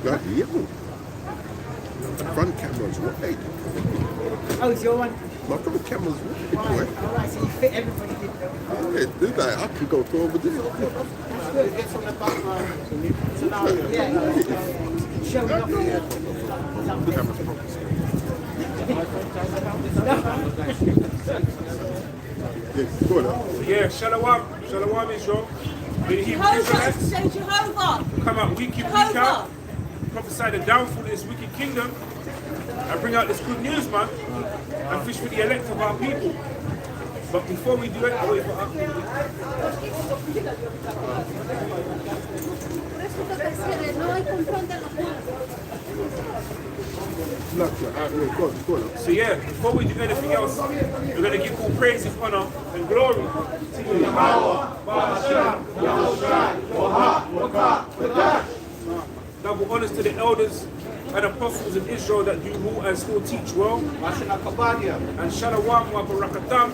Bloody hell. The front camera's right. Oh, it's your one? My front camera's right, boy. Alright, so you fit everybody, didn't you? Yeah, do that. I can go through over this. That's good. Get from the background. Yeah, showing off here. The camera's proper. Yes, go on. Yeah, Shalom. Shalom, Israel. We're the Hebrew Jehovah, Israelites. say Jehovah. Come out week in, week Jehovah. out. Prophesy the downfall of this wicked kingdom. And bring out this good news, man. And fish for the elect of our people. But before we do it, I wait for our No hay confronto en los Go on. So yeah, before we do anything else, we're going to give all praises, honor, and glory to Yahweh, Ba'ashem, Yahushua, double honors to the elders and apostles of Israel that do rule and still teach well. And Shalom wa Barakatam,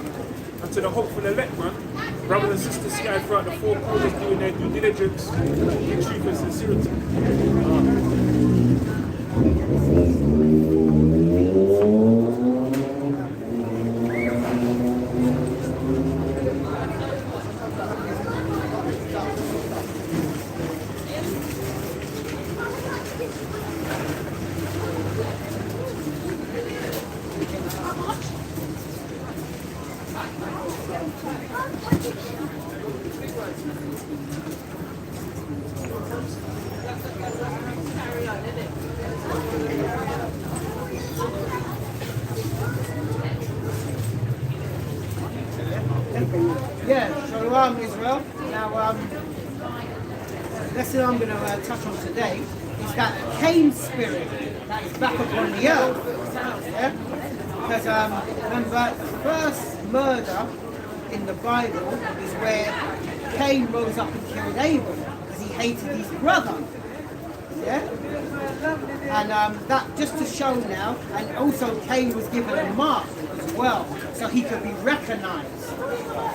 and to the hopeful elect, man. Brothers and sisters scattered throughout the four corners doing their due diligence in truth and sincerity. Yeah, Shalom Israel. Now, the lesson I'm going to touch on today is that Cain spirit that is back upon the earth. Yeah? Because remember, the first murder in the Bible is where Cain rose up and killed Abel because he hated his brother. Yeah? And that just to show now, and also Cain was given a mark as well, so he could be recognized.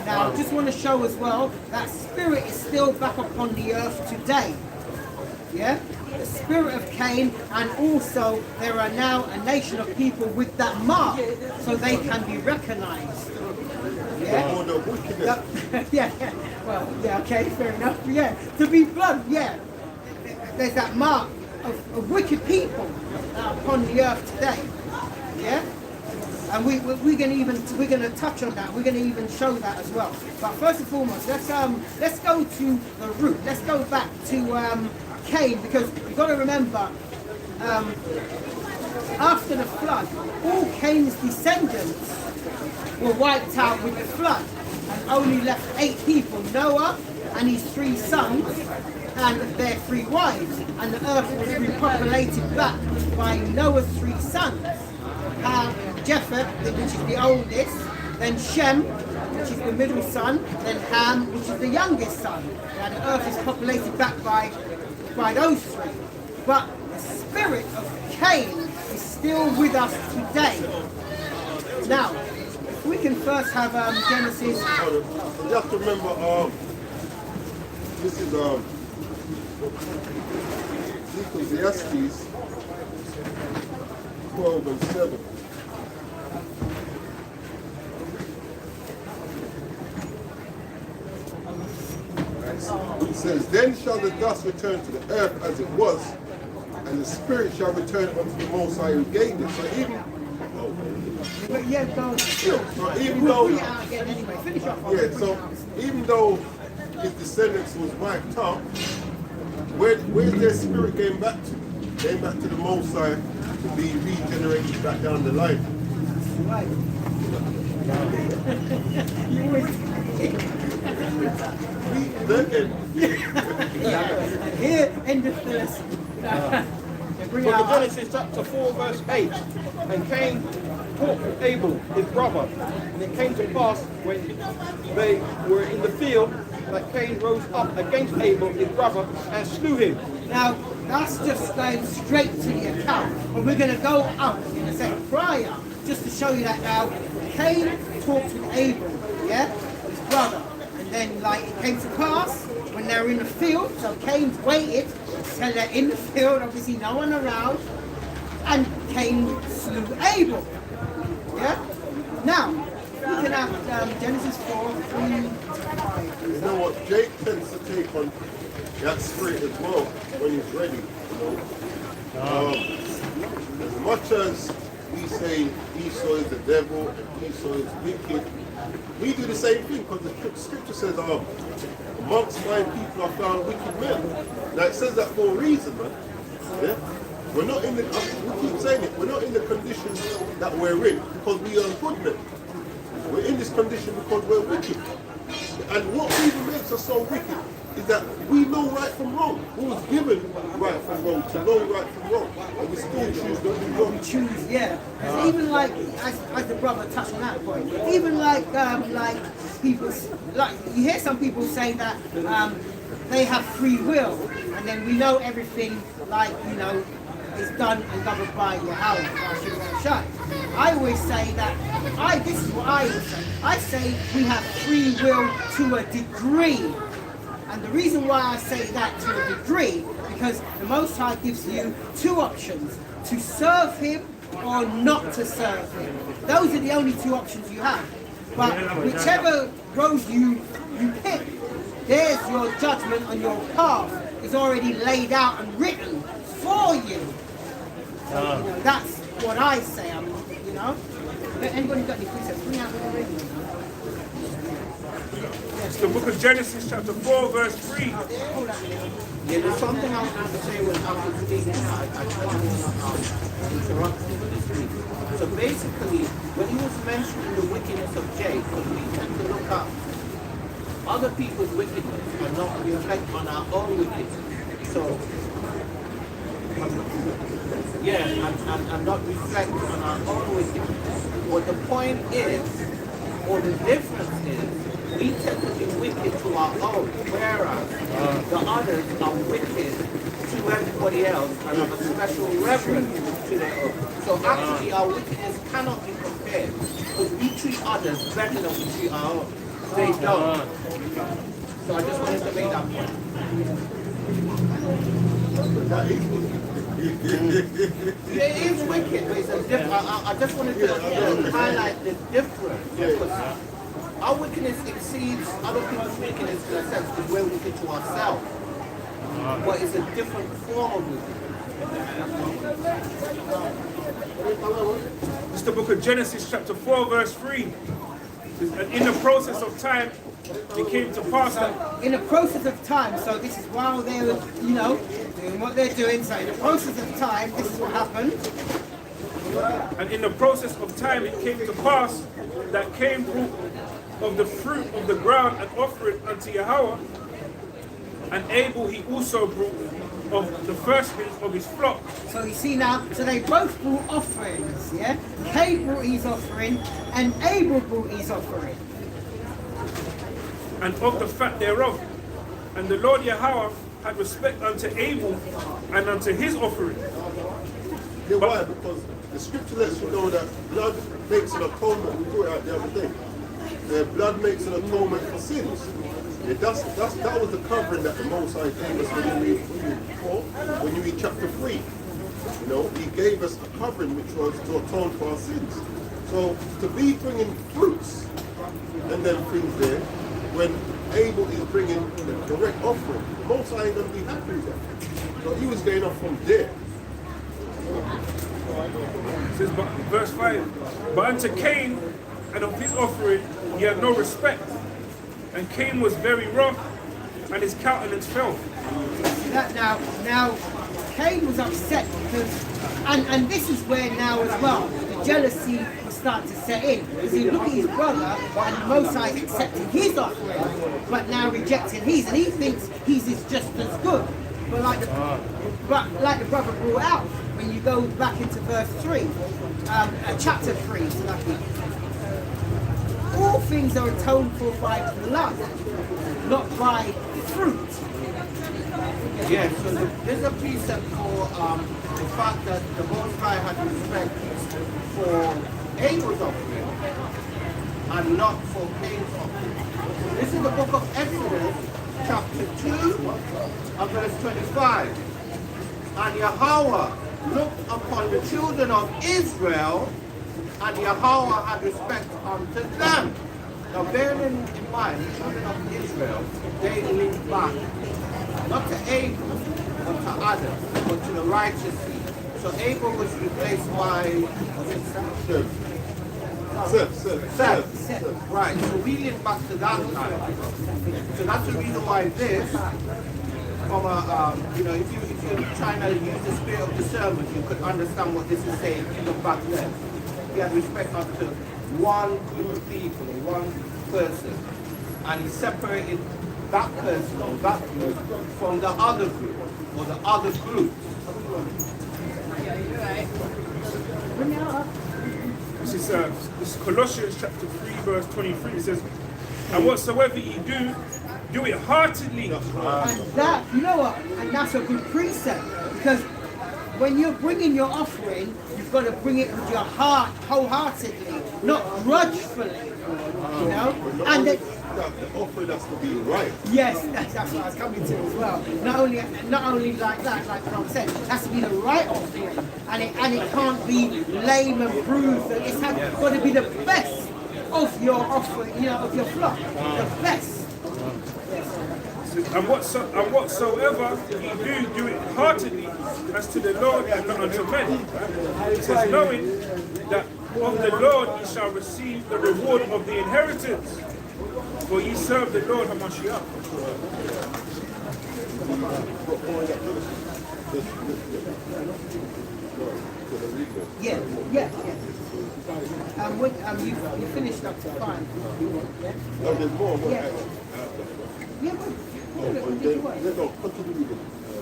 Now, I just want to show as well that spirit is still back upon the earth today. Yeah? The spirit of Cain, and also there are now a nation of people with that mark, so they can be recognized. Yeah? Yeah. Well, yeah, okay, fair enough. Yeah. To be blunt, yeah. There's that mark of wicked people upon the earth today. Yeah? And we're going to touch on that. We're going to even show that as well. But first and foremost, let's go to the root. Let's go back to Cain, because you've got to remember, after the flood, all Cain's descendants were wiped out with the flood, and only left 8 people: Noah and his 3 sons and their 3 wives, and the earth was repopulated back by Noah's 3 sons. Japheth, which is the oldest, then Shem, which is the middle son, then Ham, which is the youngest son. Now the earth is populated back by those 3. But the spirit of Cain is still with us today. Now, if we can first have Genesis. You have to remember, this is Ecclesiastes 12 and 7. It says, "Then shall the dust return to the earth as it was, and the spirit shall return unto the Most High who gave it." So even, so even though his descendants was wiped out, where's their spirit going back to? Going back to the Most High to be regenerated back down the line. Right. Here endeth the lesson. From Genesis chapter 4 verse 8, and Cain talked with Abel, his brother, and it came to pass when they were in the field that Cain rose up against Abel, his brother, and slew him. Now, that's just going straight to the account, but we're going to go up in a second prior, just to show you that now. Cain talked with Abel, yeah, his brother, and then like it came to pass when and they're in the field, so Cain waited till they're in the field, obviously no one around, and Cain slew Abel. Yeah? Now, we can have Genesis 4, 3 to 5. You know what? Jake tends to take on that spirit as well when he's ready. You know? As much as we say Esau is the devil and Esau is wicked, we do the same thing because the scripture says, amongst my people I found wicked men. Now it says that for a reason, man. Yeah? We're not in the, we keep saying it, we're not in the condition that we're in because we are good men. We're in this condition because we're wicked. And what even makes us so wicked is that we know right from wrong. We was given right from wrong to know right from wrong. And we still choose to do wrong. Choose, yeah. Because even like, as the brother touched on that point, even like people, like you hear some people say that they have free will, and then we know everything, like, you know, is done and governed by Yahweh. I always say that, this is what I always say. I say we have free will to a degree. And the reason why I say that to a degree, because the Most High gives you two options, to serve Him or not to serve Him. Those are the only two options you have. But whichever road you pick, there's your judgment on your path. It's already laid out and written for you. So, you know, that's what I say. I mean, you know. Anybody got any precepts? Bring out the ring. It's the book of Genesis, chapter 4, verse 3. Yeah, there's something I was going to say when I was speaking. I interrupted this week. So basically, when he was mentioning the wickedness of Jake, because we tend to look up other people's wickedness and not reflect on our own wickedness. So, and not reflect on our own wickedness. But the point is, or the difference is, we tend to be wicked to our own, whereas the others are wicked to everybody else and have a special reverence to their own. So actually our wickedness cannot be compared because we treat others better than we treat our own. They don't. So I just wanted to make that point. It is wicked, but it's a different. I just wanted to highlight the difference. Because our wickedness exceeds other people's wickedness in a sense because we're wicked to ourselves. But it's a different form of wickedness. It's the book of Genesis, chapter 4, verse 3. And in the process of time, it came to pass that... In the process of time, so this is while they were, you know, doing what they're doing, so in the process of time, this is what happened. And in the process of time, it came to pass that Cain brought of the fruit of the ground and offered unto Yahweh, and Abel he also brought of the firstlings of his flock. So you see now, so they both brought offerings, yeah? Cain brought his offering, and Abel brought his offering. And of the fat thereof. And the Lord Yahweh had respect unto Abel and unto his offering. Yeah, why? Because the scripture lets you know that blood makes an atonement. We brought it out the other day. The blood makes an atonement for sins. Yeah, that was the covering that the Most High gave us when you read chapter 3. You know, He gave us a covering which was to atone for our sins. So to be bringing fruits and then things there, when Abel is bringing the correct offering, the Most High ain't going to be happy with that. So he was going off from there. It says, verse 5, but unto Cain and of his offering he had no respect, and Cain was very wroth, and his countenance fell. That now Cain was upset because, and this is where now as well, the jealousy will start to set in. Because you look at his brother, and Mosai is accepting his offering, but now rejecting his, and he thinks his is just as good. But like the brother brought out, when you go back into verse 3, chapter 3, so all things are atoned for by blood, not by fruit. Yeah, so there's a precept for the fact that the Most High had respect for Abel's offering and not for Cain's offering. This is the book of Exodus, chapter 2 and verse 25. And Yahweh looked upon the children of Israel, and Yahweh had respect unto them. Now bearing in mind, the children of Israel, they linked back, not to Abel, but to Adam, but to the righteous seed. So Abel was replaced by Seth. Right, so we link back to that time. So that's the reason why this, from a, if you're trying to use the spirit of discernment, you could understand what this is saying even back then. He had respect unto one group of people, one person, and he separated that person or that group from the other group or the other groups. This is Colossians chapter 3 verse 23. It says, and whatsoever ye do, do it heartedly. And that, you know what, and that's a good precept, because when you're bringing your offering, you've got to bring it with your heart, wholeheartedly, not grudgefully, you know? And the offering has to be right. yes, that's what I was coming to as well. Not only like that, like what I'm saying, it has to be the right offering, and it can't be lame and bruised. It's got to be the best of your offering, of your flock, the best. And whatsoever ye do it heartedly as to the Lord and not unto men. It says, knowing that of the Lord ye shall receive the reward of the inheritance, for ye serve the Lord Hamashiach. Yeah. You finished up to 5. Yeah? No, there's more. Yeah. Yeah,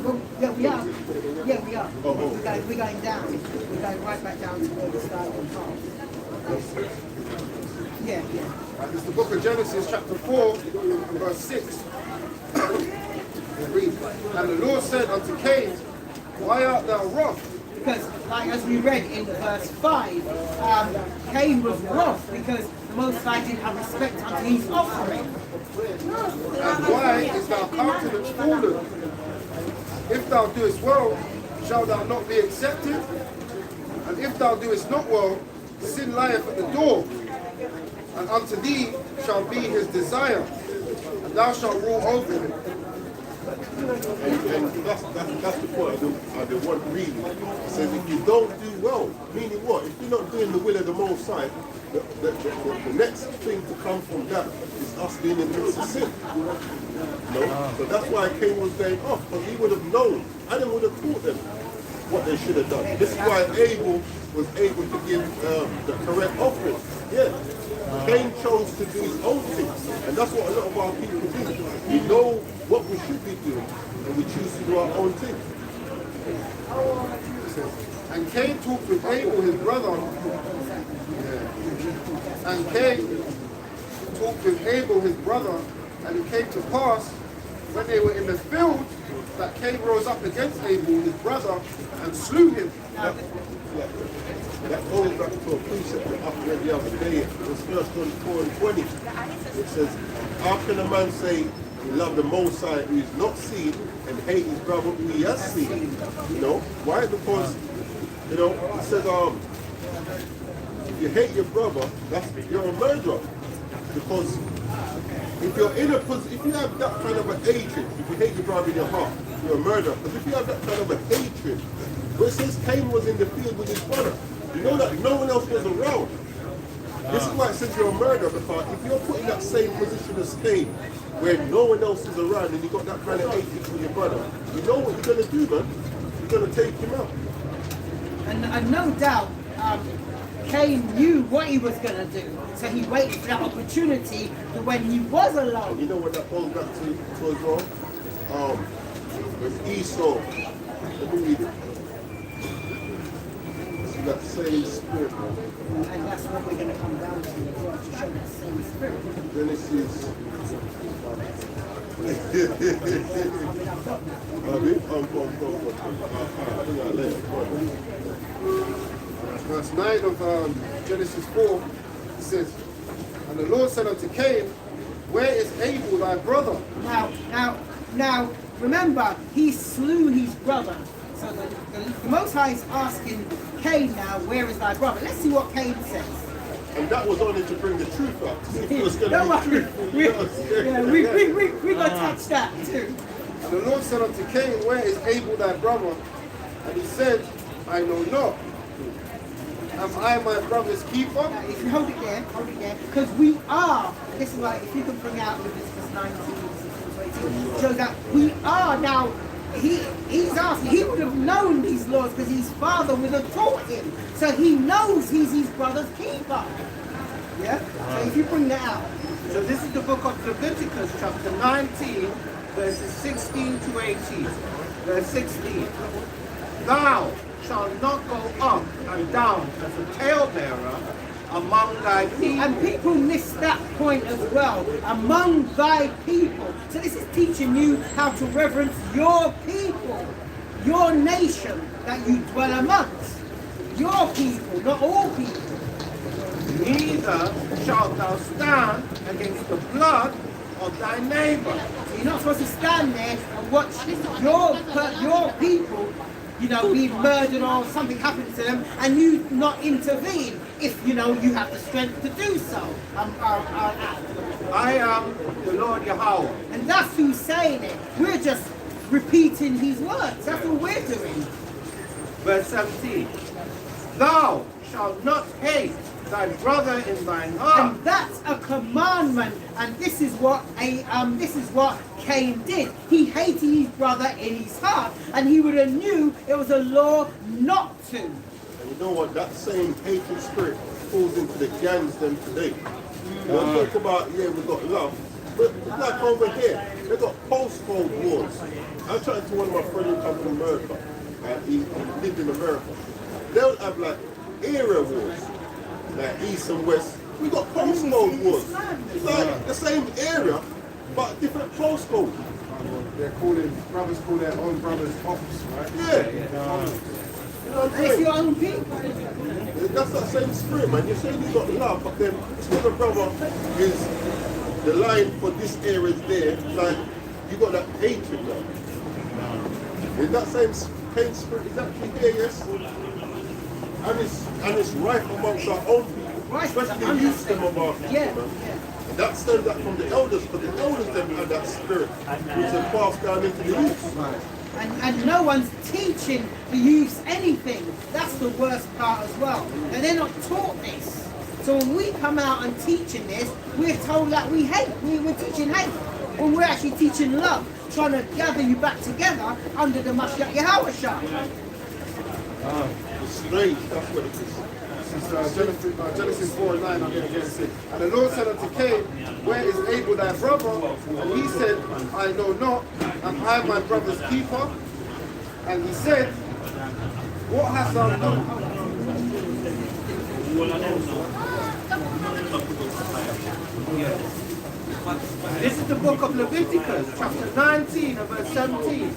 well, yeah, we are. Yeah, we are. We're going down. We're going right back down to where we started on half. Yeah. It's the book of Genesis, chapter 4, verse 6. It reads, and the Lord said unto Cain, why art thou wroth? Because, like as we read in verse 5, Cain was wroth because the Most High didn't have respect unto his offering. And why is thy countenance fallen? If thou doest well, shall thou not be accepted? And if thou doest not well, sin lieth at the door, and unto thee shall be his desire, and thou shalt rule over him. And that's the point I want reading. It says if you don't do well, meaning what? If you're not doing the will of the Most High, the next thing to come from that is us being in the midst of sin. So that's why Cain was going off, because he would have known. Adam would have taught them what they should have done. This is why Abel was able to give the correct offering. Yeah. Cain chose to do his own things, and that's what a lot of our people do. We know what we should be doing, and we choose to do our own thing. And Cain talked with Abel, his brother. And Cain talked with Abel, his brother, and it came to pass, when they were in the field, that Cain rose up against Abel, his brother, and slew him. That goes back to a precept that I read the other day. It was 1 John 4 and 20. It says, how can a man say he love the Most High who is not seen and hate his brother who he has seen? Why? Because, it says, if you hate your brother, you're a murderer. Because if you're in a position, if you have that kind of a hatred, if you hate your brother in your heart, you're a murderer. Because if you have that kind of a hatred, where it says Cain was in the field with his brother, you know that no one else was around. This is why it says you're a murderer, because if you're put in that same position as Cain, where no one else is around and you got that kind of hatred for your brother, you know what you're going to do, man? You're going to take him out. And no doubt, Cain knew what he was going to do, so he waited for that opportunity to when he was alone. And you know what that goes back to as well? With Esau, let me read it. See that same spirit. And that's what we're going to come down to as well, to show that same spirit. Genesis. Verse 9 of Genesis 4, it says, and the Lord said unto Cain, where is Abel thy brother? Now, remember, he slew his brother. So the Most High is asking Cain now, where is thy brother? Let's see what Cain says. And that was only to bring the truth out. To see if it was going Don't to be worry. truthful. We got to touch that too. And the Lord said unto Cain, where is Abel thy brother? And he said, I know not. Am I my brother's keeper? Now, if you hold it there, because we are, this is why, if you can bring out Leviticus 19, shows that we are now, he's asking, he would have known these laws because his father would have taught him. So he knows he's his brother's keeper. Yeah? So if you bring that out. So this is the book of Leviticus, chapter 19, verses 16 to 18. Verse 16. Thou shalt not go up and down as a talebearer among thy people. And people miss that point as well. Among thy people. So this is teaching you how to reverence your people, your nation that you dwell amongst. Your people, not all people. Neither shalt thou stand against the blood of thy neighbor. So you're not supposed to stand there and watch your people, you know, be murdered or something happens to them, and you not intervene if you know you have the strength to do so. I am the Lord Yahweh. And that's who's saying it. We're just repeating his words. That's what we're doing. Verse 17. Thou shalt not hate thy brother in thine heart. And that's a commandment. And this is what Cain did. He hated his brother in his heart, and he would have knew it was a law not to. And you know what? That same hatred spirit falls into the gangs them today. We'll talk about, we've got love. But like over here, they've got postcode wars. I chatted to one of my friends who comes from America. He lived in America. They'll have like area wars, like east and west. We got postcode wars. It's like the same area, but different postcode. They're calling, brothers call their own brothers ops, right? Yeah. You know what I'm It's saying? your own people. That's that same spirit, man. You're saying you got love, but then still the brother is the line for this area is there. Like you got that hatred now. Is that same pain spirit is actually here, yes? And it's right amongst our own people. Right, Especially the youth them of our people, Yeah, man. yeah. And that stems that from the elders, because the elders them had that spirit which is passed down into the youth. And no one's teaching the youths anything. That's the worst part as well. And they're not taught this. So when we come out and teaching this, we're told that we hate. We're teaching hate. When we're actually teaching love, trying to gather you back together under the Mashiach Yahushua. It's strange, that's what it is. Genesis 4:9, I'm going to get it. And the Lord said unto Cain, where is Abel thy brother? And he said, I know not, am I my brother's keeper? And he said, what hast thou done? This is the book of Leviticus, chapter 19 and verse 17.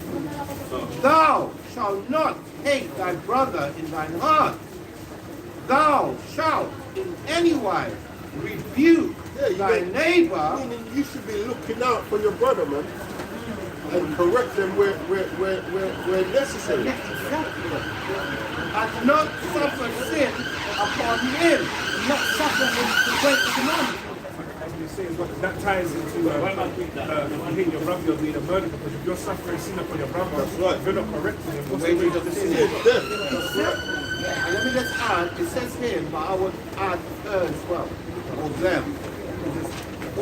Thou shalt not hate thy brother in thine heart. Thou shalt in any wise rebuke thy neighbor. Meaning you should be looking out for your brother, man, and correct them where necessary. And not suffer sin upon him. Not suffering the great commandment. As you say, that ties into if you hate your brother, you're being a murderer, because if you're suffering sin upon your brother, That's right. if you're not correcting him, what's The the wages way of of sin sin? It's death. That's right. And let me just add, it says him, but I would add her as well, or them. Because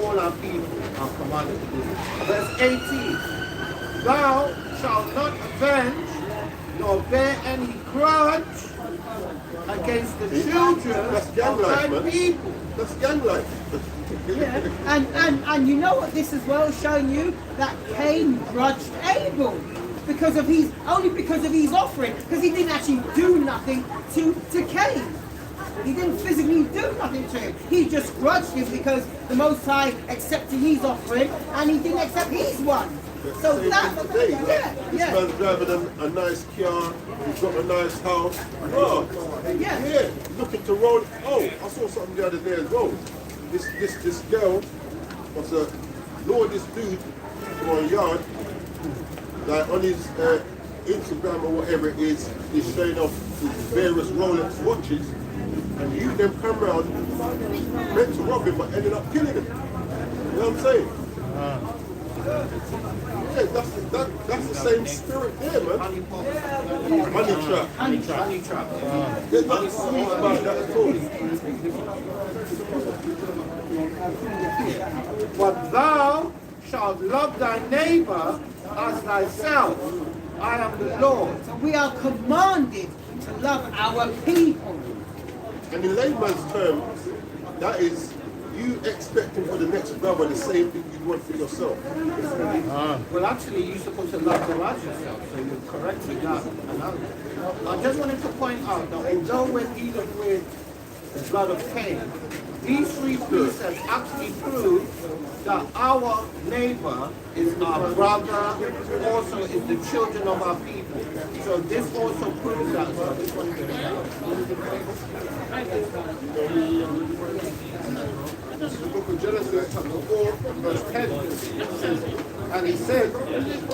all our people are commanded to do it. Verse 18. Thou shalt not avenge, nor bear any grudge against the children That's of gang life, thy man. people. That's gang life. Yeah. And you know what this as well is showing you? That Cain grudged Abel because of his offering, because he didn't actually do nothing to Cain. He didn't physically do nothing to him. He just grudged him because the Most High accepted his offering and he didn't accept his one. So Same that, thing today, yeah, This man's driving a nice car, he's got a nice house. Oh, yeah. looking to roll. Oh, I saw something the other day as well. This girl, was a lure this dude for a yard, like on his Instagram or whatever it is, he's showing off his various Rolex watches, and you then come around, meant to rob him, but ended up killing him. You know what I'm saying? Yeah, that's the same spirit there, man. Money trap. Honey trap. There's nothing sweet about that at all. But thou shalt love thy neighbor as thyself. I am the Lord. So we are commanded to love our people. And in layman's terms, that is you expecting for the next brother the same thing you want for yourself. Well, actually, you're supposed to love them as yourself, so you're correct with that analogy. I just wanted to point out that although we're dealing with the blood of Cain, these three precepts actually prove that our neighbor is our brother, also is the children of our people. So this also proves that. So this one The book of Genesis, chapter 4, verse 10 says, and he said,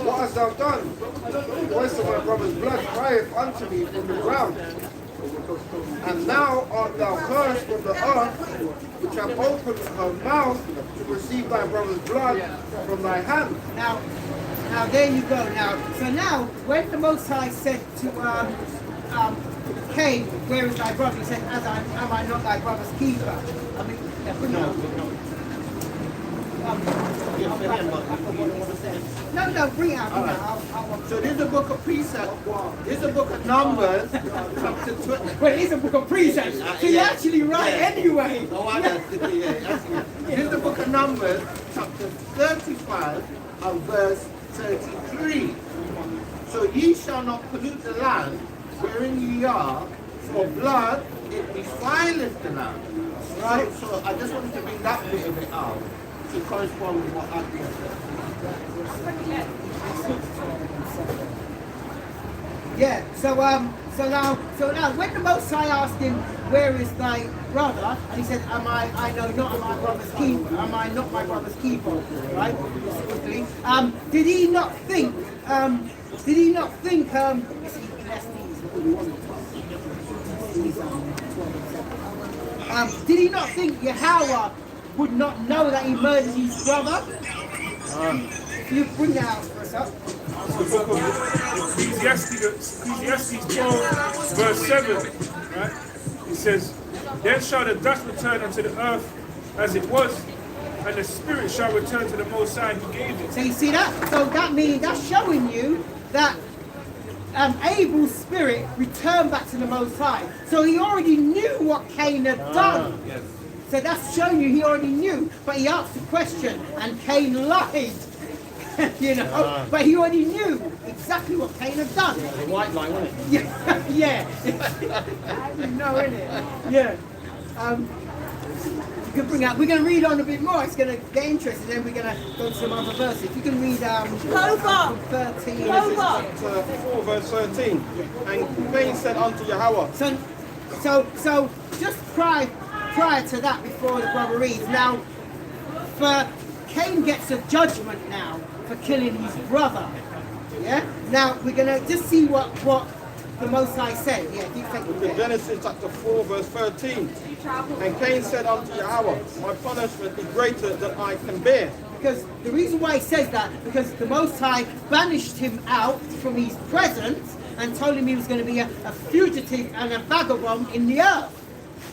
what hast thou done? The voice of my brother's blood crieth unto me from the ground. And now art thou cursed from the earth, which hath opened her mouth to receive thy brother's blood from thy hand. Now there you go. Now, when the Most High said to Cain, where is thy brother? He said, am I not thy brother's keeper? I mean, bring it up. No, bring it out. So this is the book of precepts. This is the book of Numbers, chapter 20. Well, it's a book of precepts, so you're actually right anyway. Oh, I know. This is the book of Numbers, chapter 35, and verse 33. So ye shall not pollute the land wherein ye are, for blood it defileth the land. Right? So I just wanted to bring that bit of it out to correspond with what I've been saying. Yeah. So now, when the Most High asked him, "Where is thy brother?" and he said, "Am I know not my brother's keeper? Am I not my brother's keeper?" Right? Did he not think? Did he not think? Did he not think Yahweh would not know that he murdered his brother? You bring that out for us up. The book of Ecclesiastes 12, verse 7, right? It says, then shall the dust return unto the earth as it was, and the spirit shall return to the Most High who gave it. So you see that? So that means that's showing you that Abel's spirit returned back to the Most High. So he already knew what Cain had done. Yes. So that's showing you he already knew. But he asked the question and Cain lied. You know? But he already knew exactly what Cain had done. The white line, wasn't it? Yeah. Yeah. You know, innit? Yeah. You can bring out, we're going to read on a bit more. It's going to get interesting. Then we're going to go to some other verses. You can read 13. Chapter 4, verse 13. And Cain said unto Yahweh, So just prior to that, before the brother reads, now, for Cain gets a judgment now for killing his brother. Yeah? Now, we're going to just see what the Most High said. Yeah, keep taking in Genesis chapter 4, verse 13. And Cain said unto Yahweh, my punishment is greater than I can bear. Because the reason why he says that, because the Most High banished him out from his presence and told him he was going to be a fugitive and a vagabond in the earth.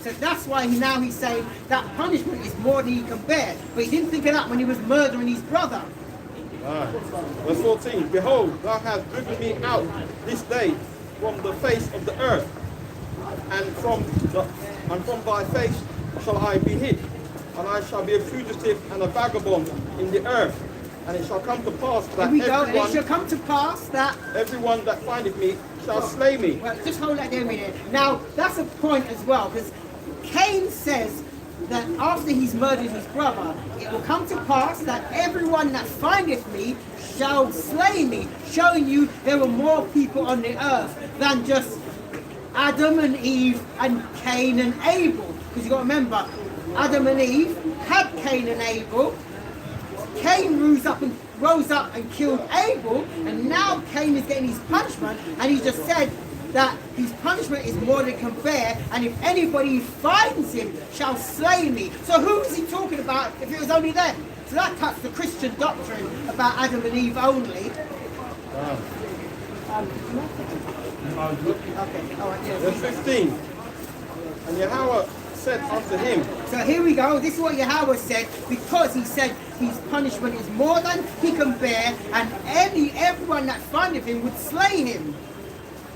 So that's why now he's saying that punishment is more than he can bear. But he didn't think of that when he was murdering his brother. Verse 14. Behold, thou hast driven me out this day from the face of the earth, and from thy face shall I be hid, and I shall be a fugitive and a vagabond in the earth. And it shall come to pass that everyone that findeth me shall slay me. Well, just hold that there a minute. Now, that's a point as well, because Cain says that after he's murdered his brother, it will come to pass that everyone that findeth me shall slay me, showing you there were more people on the earth than just Adam and Eve and Cain and Abel. Because you've got to remember, Adam and Eve had Cain and Abel, Cain rose up and killed Abel, and now Cain is getting his punishment, and he just said that his punishment is more than can bear, and if anybody finds him shall slay me. So who is he talking about if it was only them? So that cuts the Christian doctrine about Adam and Eve only. Okay, all right, yeah. Verse 15. And Yahweh said unto him, So here we go. This is what Yahweh said, because he said his punishment is more than he can bear, and everyone that findeth him would slay him.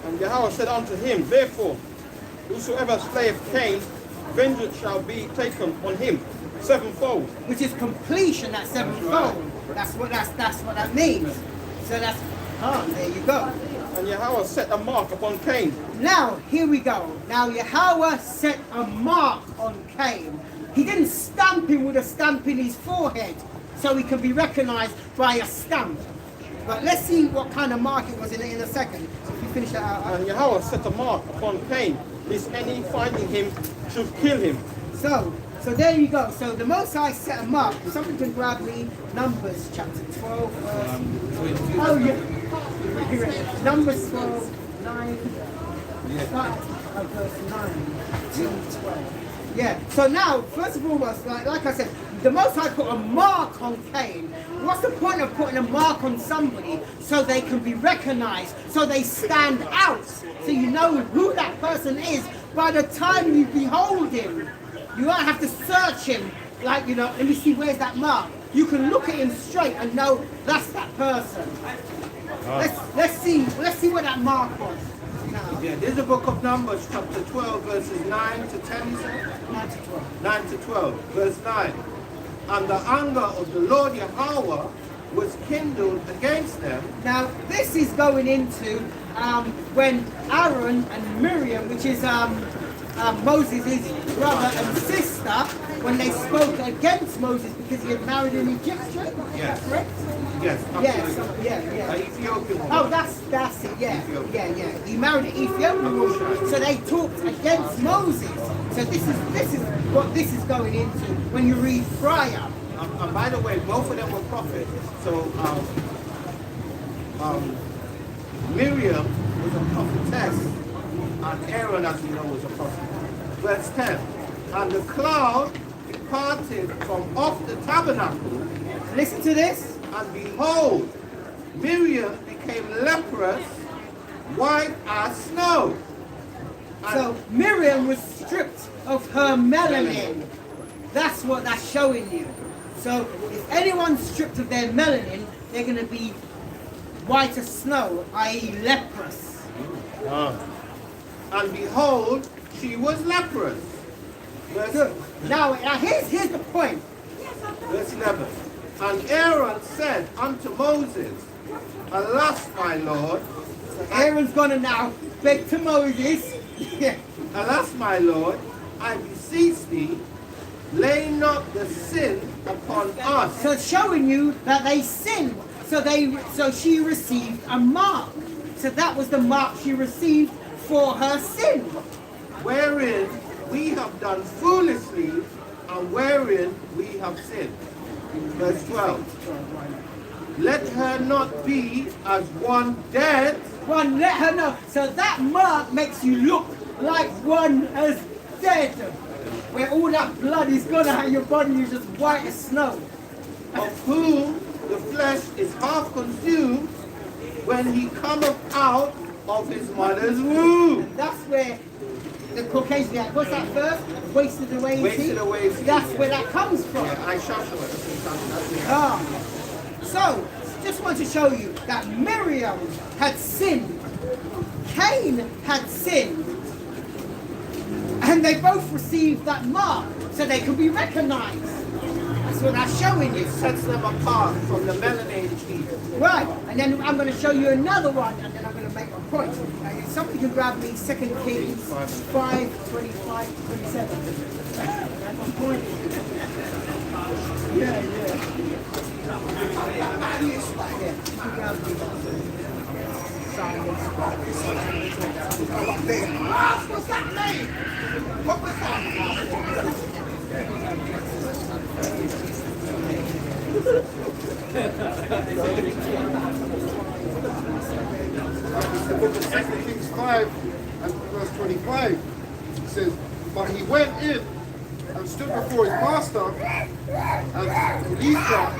and Yahweh said unto him, therefore, whosoever slayeth Cain, vengeance shall be taken on him sevenfold. Which is completion, that sevenfold. That's what that means. So that's there you go. And Yahweh set a mark upon Cain. Now here we go. Now Yahweh set a mark on Cain. He didn't stamp him with a stamp in his forehead, so he can be recognized by a stamp. But let's see what kind of mark it was in a second. So if you finish that out. And Yahweh set a mark upon Cain, lest any finding him should kill him. So there you go. So the Most High set a mark. Something can grab me. Numbers chapter 12. Oh yeah. Numbers 12, 9. Verse 9 to 12. Yeah. So now, first of all, like I said, the Most High put a mark on Cain. What's the point of putting a mark on somebody? So they can be recognized, so they stand out, so you know who that person is by the time you behold him. You don't have to search him, like, you know, let me see, where's that mark? You can look at him straight and know that's that person. Let's see what that mark was. Now, Yeah, this is the book of Numbers, chapter 12, verses 9 to 10, you said? 9 to 12. 9 to 12, verse 9. And the anger of the Lord Yahweh was kindled against them. Now, this is going into when Aaron and Miriam, which is Moses' brother and sister, when they spoke against Moses because he had married an Egyptian. Yes. Correct? Yes, Yes. absolutely. Yeah. Ethiopian woman. Oh, that's it. Yeah. He married an Ethiopian woman, so they talked against Moses. So this is what this is going into when you read prior. And by the way, both of them were prophets. So Miriam was a prophetess, and Aaron, as you know, was a prophet. Verse 10. And the cloud departed from off the tabernacle, Listen to this. and behold, Miriam became leprous, white as snow. And So Miriam was stripped of her melanin. That's what that's showing you. So if anyone's stripped of their melanin, they're going to be white as snow, i.e. leprous. and behold, she was leprous. Good. Now here's the point. Verse 11. And Aaron said unto Moses, Alas, my Lord, Aaron's going to now beg to Moses. alas, my Lord, I beseech thee, lay not the sin upon us. So it's showing you that they sinned. So she received a mark. So that was the mark she received for her sin. Wherein we have done foolishly, and wherein we have sinned. Verse 12. Let her not be as one dead, One, let her know. So that mark makes you look like one as dead. Where all that blood is gone out of your body, you're just white as snow. of whom the flesh is half consumed when he cometh out of his mother's womb. That's where the Caucasian, what's that verse? Wasted away his Wasted heat. away his heat, That's yeah. where that comes from. I shall show it. Ah. So, just want to show you that Miriam had sinned, Cain had sinned, and they both received that mark so they could be recognized. That's what that's showing you. It sets them apart from the melanated people. Right, and then I'm going to show you another one, and then I'm going to make a point. If somebody can grab me 2 Kings 5, 25, 27. That's my point. Yeah. What's that name? What was that? It's the book of 2 Kings 5 and verse 25. It says, but he went in and stood before his master, and Elisha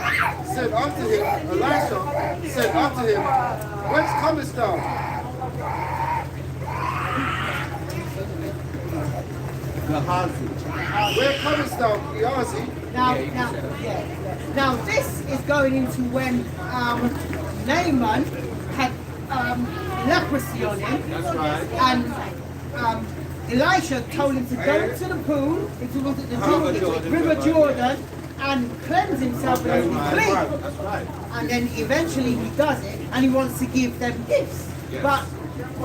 said unto him, Elisha said unto him, whence comest thou? Gehazi. Where comest thou, Gehazi? Now this is going into when Naaman had leprosy on him. That's right. And Elisha told him to go to the pool, into the River Jordan, and cleanse himself and be clean. That's right. And then eventually he does it, and he wants to give them gifts. Yes. But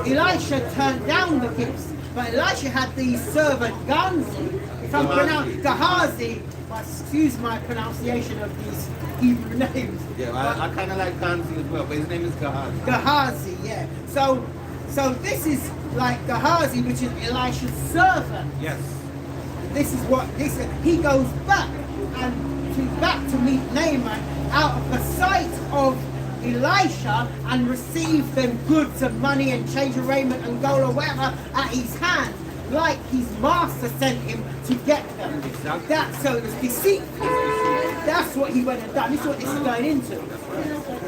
Elisha turned down the gifts. But Elisha had the servant Ganzi, if I'm pronouncing Gehazi, excuse my pronunciation of these Hebrew names. Yeah, I kind of like Ganzi as well, but his name is Gehazi. Gehazi, yeah. So this is like Gehazi, which is Elisha's servant. Yes. This is what this is. He goes back to meet Naaman out of the sight of Elisha and receive them goods and money and change of raiment and gold or whatever at his hand, like his master sent him to get them. Exactly. So it was deceitful. That's what he went and done. This is what this is going into.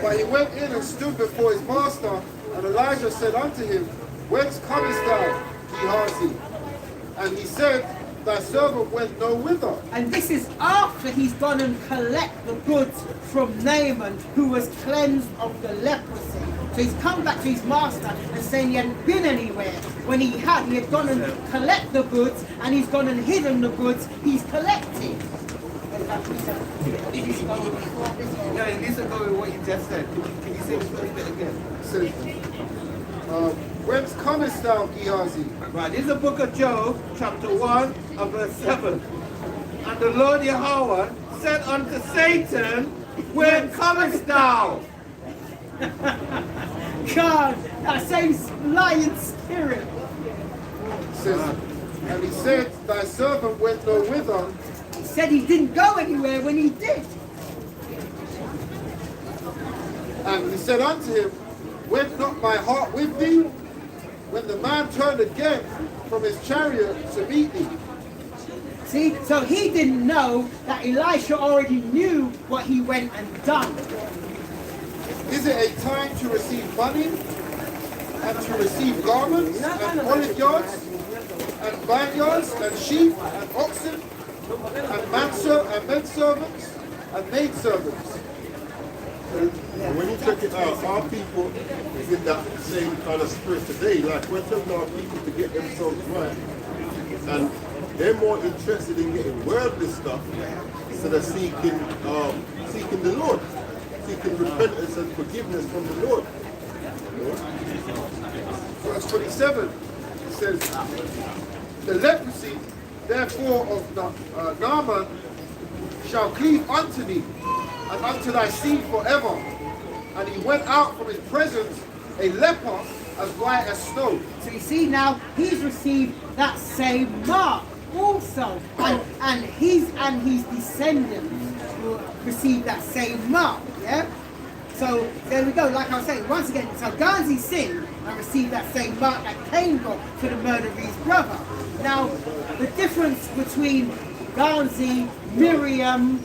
But he went in and stood before his master, and Elijah said unto him, whence comest thou, Gehazi? And he said, thy servant went no whither. And this is after he's gone and collect the goods from Naaman, who was cleansed of the leprosy. So he's come back to his master and saying he hadn't been anywhere. When he had gone and collect the goods, and he's gone and hidden the goods he's collected. No, it needs to go with what you just said. Can you say this a little bit again? It says, whence comest thou, Gehazi? Right, this is the book of Job, chapter 1 and verse 7. And the Lord Yahweh said unto Satan, where comest thou? God, that same lying spirit. It says, and he said, thy servant went no whither. He said he didn't go anywhere when he did. And he said unto him, went not my heart with thee? When the man turned again from his chariot to meet thee. See, so he didn't know that Elisha already knew what he went and done. Is it a time to receive money and to receive garments and olive yards and vineyards and sheep and oxen and men servants and maid servants? And when you check it out, our people is in that same kind of spirit today. Like we're telling our people to get themselves right, and they're more interested in getting worldly stuff instead of seeking the Lord, seeking repentance and forgiveness from the Lord. Verse 27, it says, the leprosy therefore of Naaman shall cleave unto thee, and unto thy seed forever. And he went out from his presence a leper as white as snow. So you see now, he's received that same mark also. And his descendants will receive that same mark. Yeah? So there we go, like I was saying, once again, so Ganzi sinned and received that same mark that Cain got for the murder of his brother. Now, the difference between Ganzi, Miriam,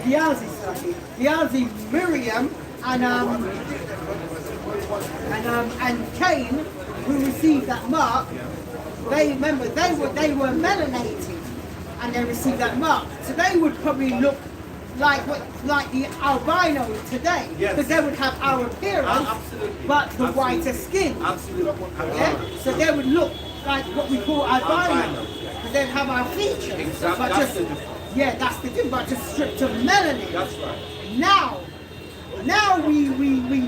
Gehazi, Miriam, and Cain, who received that mark, they were melanated, and they received that mark. So they would probably look like the albinos today, because they would have our appearance, but the whiter skin. Absolutely. Yeah? So they would look like what we call albinos, because they'd have our features. Exactly. But just, that's the thing, but just stripped of melanin. That's right. Now we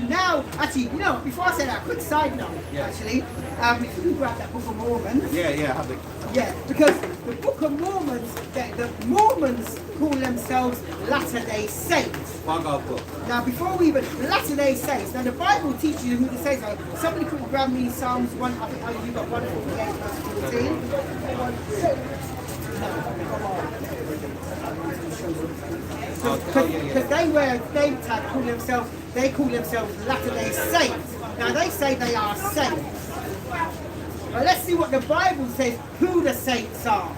now, actually, you know, before I say that, quick side note, actually, if you can grab that Book of Mormon. Yeah, have it. Yeah, because the Book of Mormons, the Mormons call themselves Latter-day Saints. book. Now, before we even, Latter-day Saints, now the Bible teaches you who the saints are. Somebody could grab me Psalms 1, I think you got 148 verse 14. Because they wear a name tag, they call themselves Latter-day Saints. Now they say they are saints. But let's see what the Bible says, who the saints are.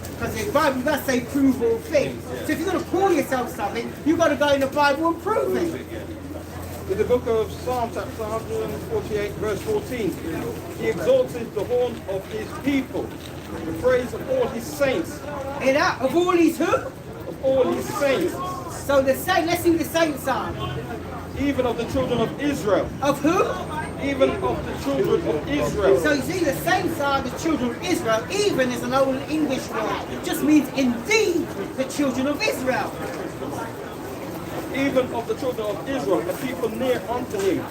Because the Bible does say prove all things. So if you're going to call yourself something, you've got to go in the Bible and prove it. In the book of Psalms, chapter 148, verse 14, he exalted the horn of his people, the praise of all his saints. In that, of all his who? Of all his saints. So the saints, let's see who the saints are. Even of the children of Israel. Of who? Even of the children of Israel. So you see, the saints are the children of Israel. Even is an old English word. It just means indeed the children of Israel. Even of the children of Israel, the people near unto him.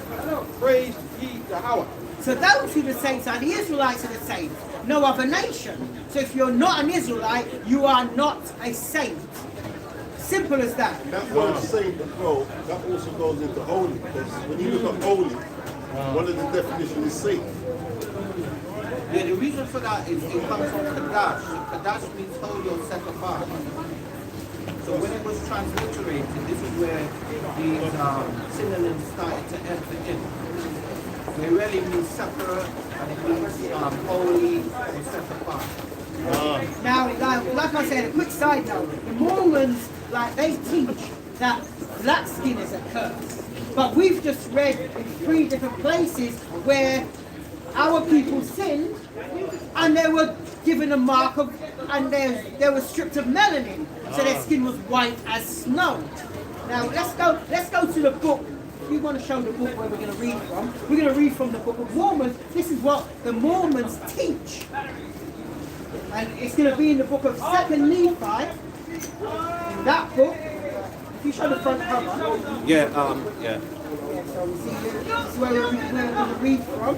Praise ye Yahweh. So those who the saints are, the Israelites are the saints. No other nation. So if you're not an Israelite, you are not a saint. Simple as that. That word saint as well, that also goes into holy. Because when you look at holy, one of the definitions is saint. Yeah, the reason for that is it comes from Kadash. Kadash means holy or set apart. So when it was transliterated, this is where these synonyms started to enter in. They really mean separate, and it means holy or set apart. Now, like I said, a quick side note, the Mormons, they teach that black skin is a curse. But we've just read in 3 different places where our people sinned and they were given a mark of, and they were stripped of melanin, so their skin was white as snow. Now let's go to the book. If you want to show the book where we're going to read from, we're going to read from the Book of Mormons. This is what the Mormons teach. And it's going to be in the book of 2nd Nephi. In that book, if you show the front cover. Yeah. So we see this is where we're going to read from.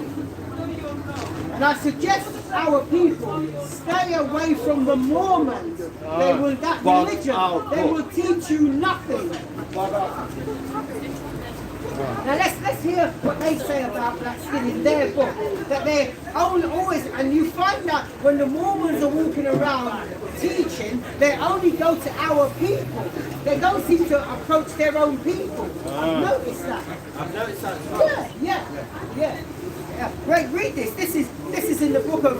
And I suggest our people stay away from the Mormons. They will, that religion, they will teach you nothing. Now let's hear what they say about black skin in their book. That they're always, and you find that when the Mormons are walking around teaching, they only go to our people. They don't seem to approach their own people. I've noticed that. I've noticed that as well. Yeah. Great, read this. This is in the book of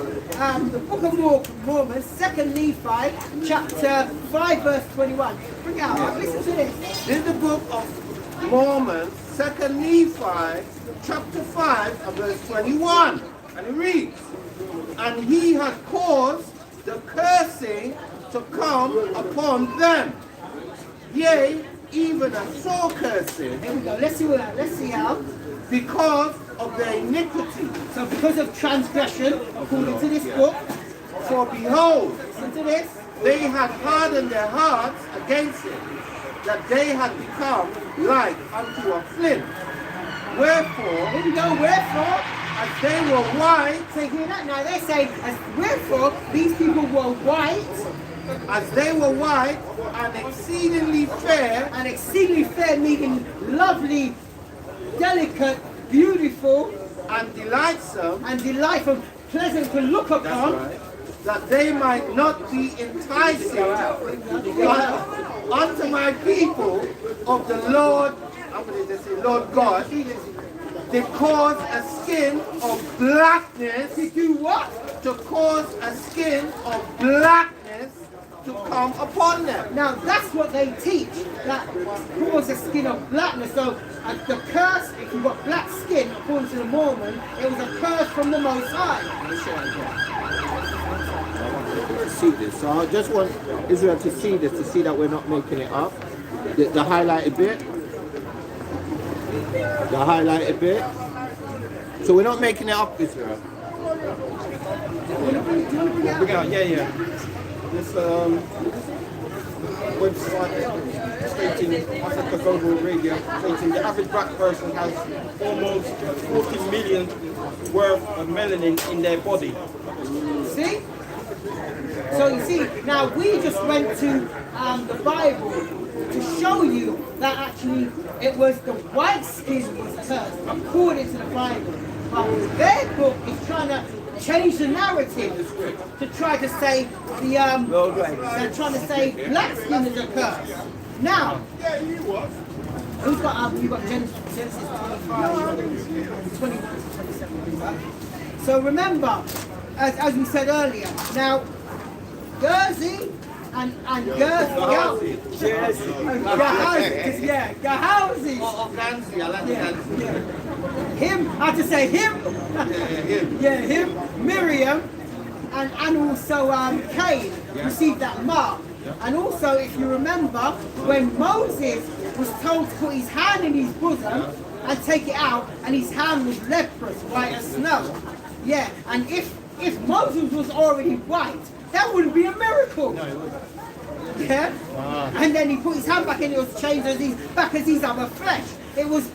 Mormon, 2nd Nephi, chapter 5, verse 21. Bring it out. Listen to this. In the book of Mormon, 2nd Nephi, chapter 5, and verse 21. And it reads, and he had caused the cursing to come upon them. Yea, even a sore cursing. Here we go. Let's see how. Because of their iniquity. So because of transgression, according to this book, For behold, listen to this. they had hardened their hearts against it, that they had become like unto a flint. Wherefore, Here we go. Wherefore, as they were white, so hear that now. They say, wherefore these people were white as they were white and exceedingly fair, and exceedingly fair, meaning lovely, delicate, beautiful, and delightsome, and delightful, pleasant to look upon. that they might not be enticing unto my people of the Lord, I'm going to say Lord God, they cause a skin of blackness. To do what? To cause a skin of blackness to come upon them. Now that's what they teach, that cause a skin of blackness. So the curse, if you've got black skin, according to the Mormon, it was a curse from the Most High. See this. So I just want Israel to see this, to see that we're not making it up. The highlighted bit. The highlighted bit. So we're not making it up, Israel. Yeah. This website stating Africa Global Radio, stating the average black person has almost 40 million worth of melanin in their body. See? So you see, now we just went to the Bible to show you that actually it was the white skin was cursed according to the Bible. But their book is trying to changed the narrative to try to say they're trying to say black skin is a curse. Now, who's got you got Genesis 25, 27. So remember, as we said earlier, now Gehazi and Gehazi. Gehazi. Or Ganzi, I like Ganzi. Him, I had to say him. Him. Miriam, and also Cain received that mark. And also, if you remember, when Moses was told to put his hand in his bosom and take it out, and his hand was leprous, white as snow. Yeah, and if Moses was already white, that wouldn't be a miracle. No, it wouldn't. Yeah? And then he put his hand back in, it was changed as back as his other flesh. It was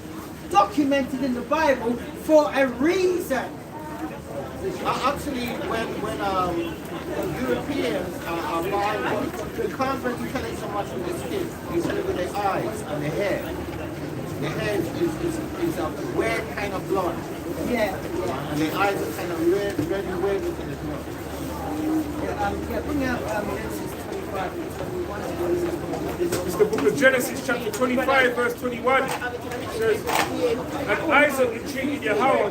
documented in the Bible for a reason. Actually, when Europeans are Bible, you can't really tell it so much with the skin. You tell it with the eyes and the hair. The hair is a weird kind of blonde. Yeah. And the eyes are kind of red looking as well. Bring out Genesis 25 and 21. It's the book of Genesis, chapter 25, verse 21. It says, and Isaac entreated Yahweh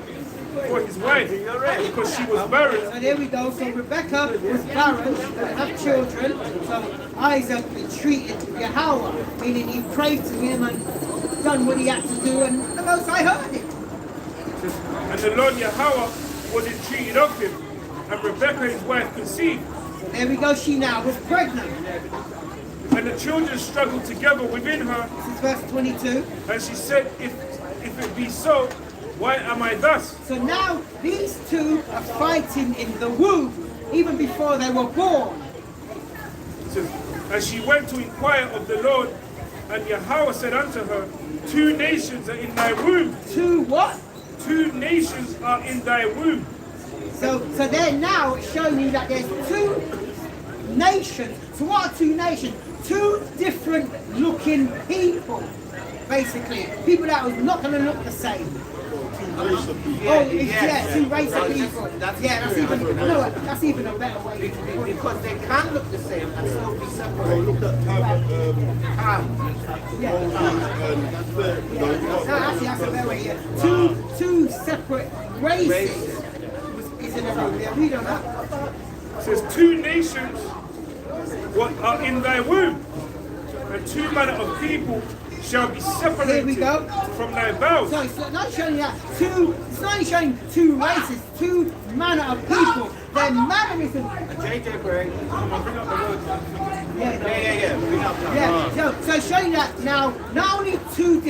for his wife because she was barren. So there we go. So Rebecca was barren, didn't have children. So Isaac entreated Yahweh, meaning he prayed to him and done what he had to do, and the Most High heard him. And the Lord Yahweh was entreated of him, and Rebecca his wife conceived. There we go. She now was pregnant. And the children struggled together within her. This is verse 22. And she said, if it be so, why am I thus? So now these two are fighting in the womb, even before they were born. It says, and she went to inquire of the Lord, and Yahweh said unto her, 2 nations are in thy womb. 2 what? 2 nations are in thy womb. So they're now showing you that there's 2 nations. So what are 2 nations? 2 different looking people, basically. People that was not going to look the same. 2 race of people. 2 race of people. That's even a better way. Because they can look the same and still be Oh, separated. look at Ham. Actually, that's a better way. Yeah. Two separate races. Is in a row. Yeah, we don't know. It says 2 nations are in thy womb, and 2 manner of people shall be separated Here we go. from thy bowels. So it's not showing that it's not only showing 2 races, 2 manner of people. Their mannerism. JJ Gray, come on, bring up the word. Yeah. Bring up that. Yeah. So showing that now, not only 2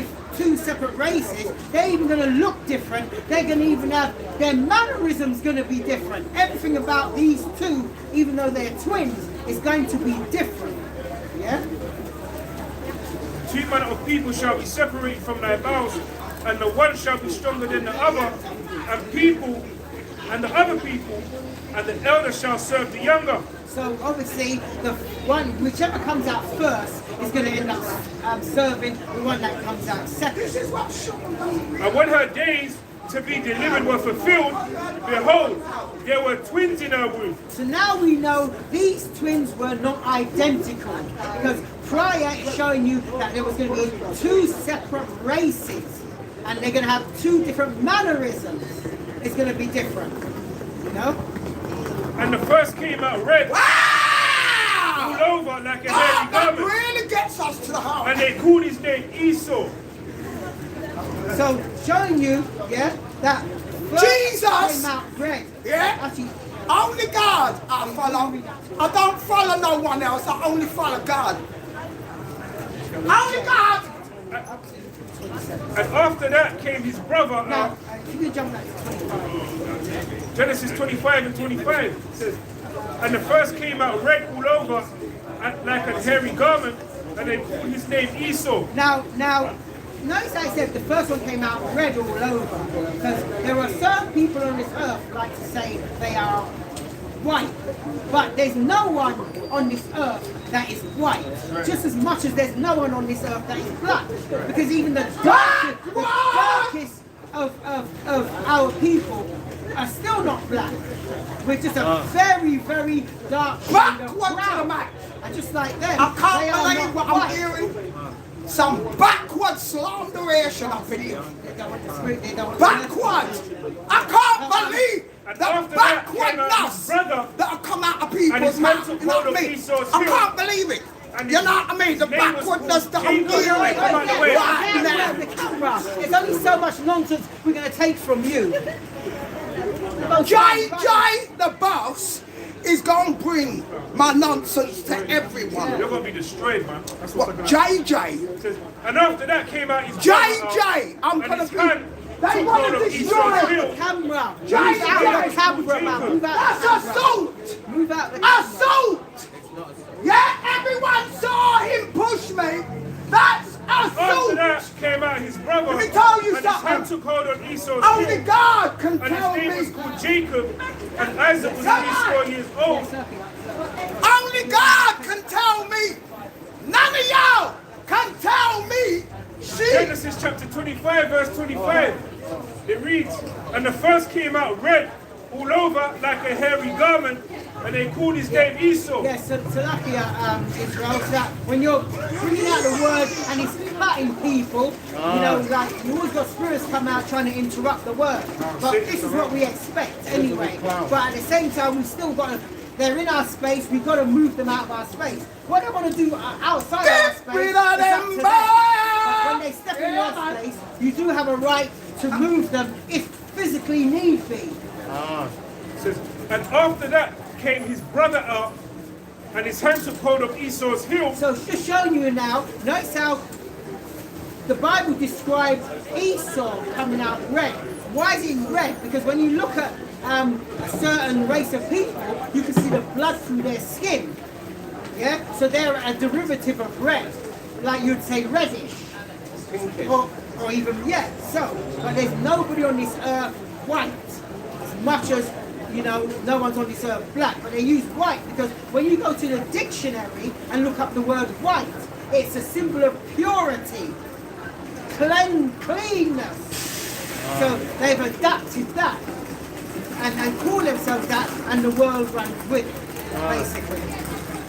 separate races, they're even going to look different. They're going to even have their mannerisms going to be different. Everything about these 2, even though they're twins, is going to be different. Yeah. 2 manner of people shall be separated from thy bowels, and the one shall be stronger than the other, and the other people, and the elder shall serve the younger. So obviously, the one, whichever comes out first, is going to end up serving the one that comes out second. And when her days to be delivered were fulfilled, behold, there were twins in her womb. So now we know these twins were not identical, because prior it's showing you that there was going to be 2 separate races, and they're going to have 2 different mannerisms. It's going to be different, you know? And the first came out red, all over like a hairy garment. Really gets us to the heart. And they called his name Esau. So showing you, yeah, that first Jesus! came out red. Yeah? Actually, Only God I follow. I don't follow no one else. I only follow God. Only God. And after that came his brother. now, you can jump back to 25. Genesis 25 and 25 says, and the first came out red all over like a hairy garment, and they put his name Esau. Now, notice I said the first one came out red all over, because there are certain people on this earth who like to say they are white, but there's no one on this earth that is white, just as much as there's no one on this earth that is black, because even the darkest of our people are still not black. We're just a very, very dark shade of brown. And just like them, I they can't are believe not what I'm white. hearing. Some backward slanderation, I believe. They don't want the spirit, they don't want Backward. I can't believe And the after that came out backwardness his brother, that have come out of and people's his mouth. mental You know what code I of mean? Esau's I hill. can't believe it. And You his- know what I mean? The his name was backwardness called that I'm Jacob. hearing Wait, come on, wait. right Camera, now. the camera. There's only so much nonsense we're going to take from you. JJ, the boss, is going to bring my nonsense to everyone. You're going to be destroyed, man. That's what's What, going to happen. JJ? It says, and after that came out his JJ, I'm and gonna his be. hand They took want hold to of destroy Esau's it. hill. Camera. Move JJ. out the camera, man. Move out the That's camera. assault. Move out the camera. Assault. Yeah, everyone saw him push me. That's After assault. that came out his brother. Let me tell you and his hand something. took hold of Esau's Only hill. God can And tell his name was me. called Jacob. And Isaac was Come on. 3 years old. Only God can tell me. None of y'all can tell me. She. Genesis chapter 25, verse 25. It reads, and the first came out red all over like a hairy garment, and they called his name Esau. Yes, so lucky Israel, so that when you're bringing out the word and it's cutting people, you know, like you always got spirits come out trying to interrupt the word. But this is what we expect anyway. But at the same time, we've still got to, they're in our space, we've got to move them out of our space. What they want to do outside our Get space, rid is of up them to them. boys. But when they step in Yeah, your man. space, you do have a right to move them if physically need be. It says, and after that came his brother out, and his hand took hold of Esau's heel. So it's just showing you now, notice how the Bible describes Esau coming out red. Why is it red? Because when you look at a certain race of people, you can see the blood through their skin. Yeah? So they're a derivative of red. Like you'd say reddish. Or even, yeah, so. But there's nobody on this earth white. As much as, you know, no one's on this earth black. But they use white because when you go to the dictionary and look up the word white, it's a symbol of purity, cleanness. So they've adapted that and call themselves that, and the world runs with it, basically.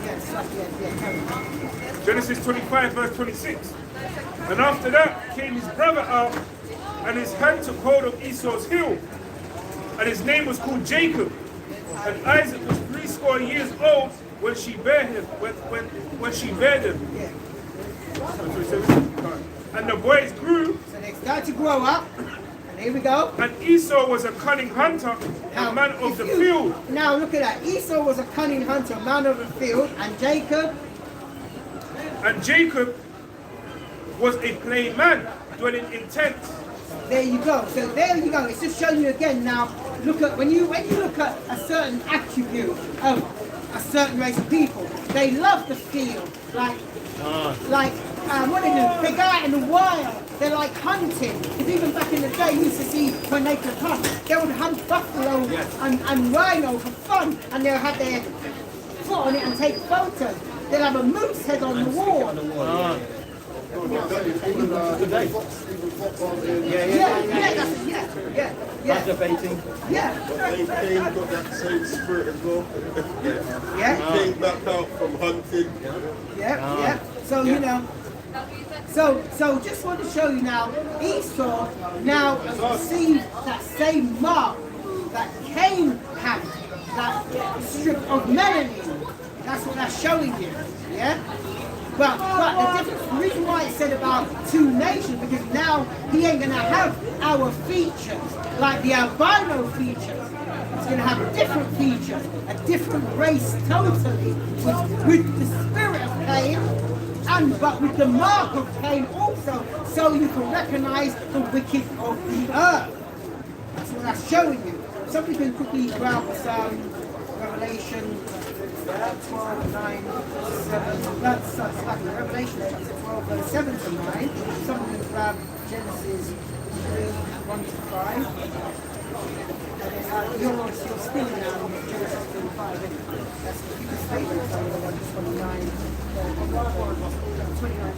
Yes, yeah. Genesis 25, verse 26. And after that came his brother out, and his hand took hold of Esau's heel, and his name was called Jacob. And Isaac was 80 years old when she bare him. When she bare him. Yeah. And the boys grew, So they start to grow up, and here we go. and Esau was a cunning hunter, a man of the if you- field. Now look at that. Esau was a cunning hunter, a man of the field, and Jacob, And Jacob was a plain man, dwelling in tents. there you go. So there you go. It's just showing you again now. Look at when you look at a certain attribute of a certain race of people, they love the field. Like what do they do? They go out in the wild. They're like hunting. Because even back in the day, you used to see when they could hunt, they would hunt buffalo and rhino for fun, and they'll have their foot on it and take photos. They'll have a moose head on the wall. Yeah. Debating. Yeah. Cain got that same spirit as well. Yeah. Came back out from hunting. Yeah. So you know. So just want to show you now, Esau now received that same mark that Cain had, that strip of melanin. That's what that's showing you. Yeah? But the difference, the reason why it said about two nations, because now he ain't gonna have our features, like the albino features. He's gonna have different features, a different race totally, with the spirit of Cain, but with the mark of Cain also, so you can recognize the wicked of the earth. That's what that's showing you. Somebody can quickly grab Revelation 12, 9, 7. That's like Revelation chapter 12, verse 7 to 9. Somebody can grab Genesis 3, 1 to 5. And then you're still now in Genesis 35. That's the biggest statement, so 129. 29.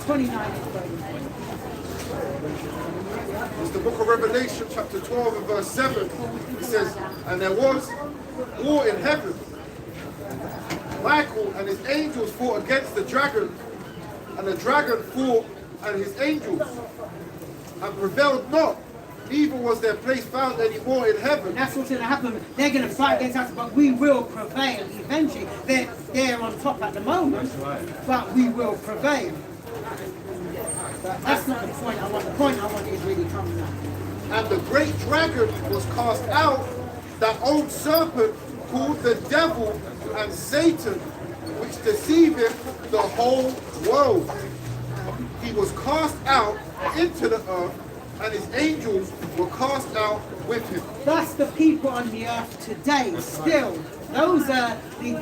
29 to 30. It's the book of Revelation, chapter 12 and verse 7. It says, and there was war in heaven. Michael and his angels fought against the dragon, and the dragon fought and his angels, and prevailed not. Neither was their place found any more in heaven. That's what's going to happen. They're going to fight against us, but we will prevail eventually. They're on top at the moment, but we will prevail. But that's not the point I want. The point I want is really coming up. And the great dragon was cast out, that old serpent called the devil and Satan, which deceiveth the whole world. He was cast out into the earth, and his angels were cast out with him. That's the people on the earth today. Still, those are the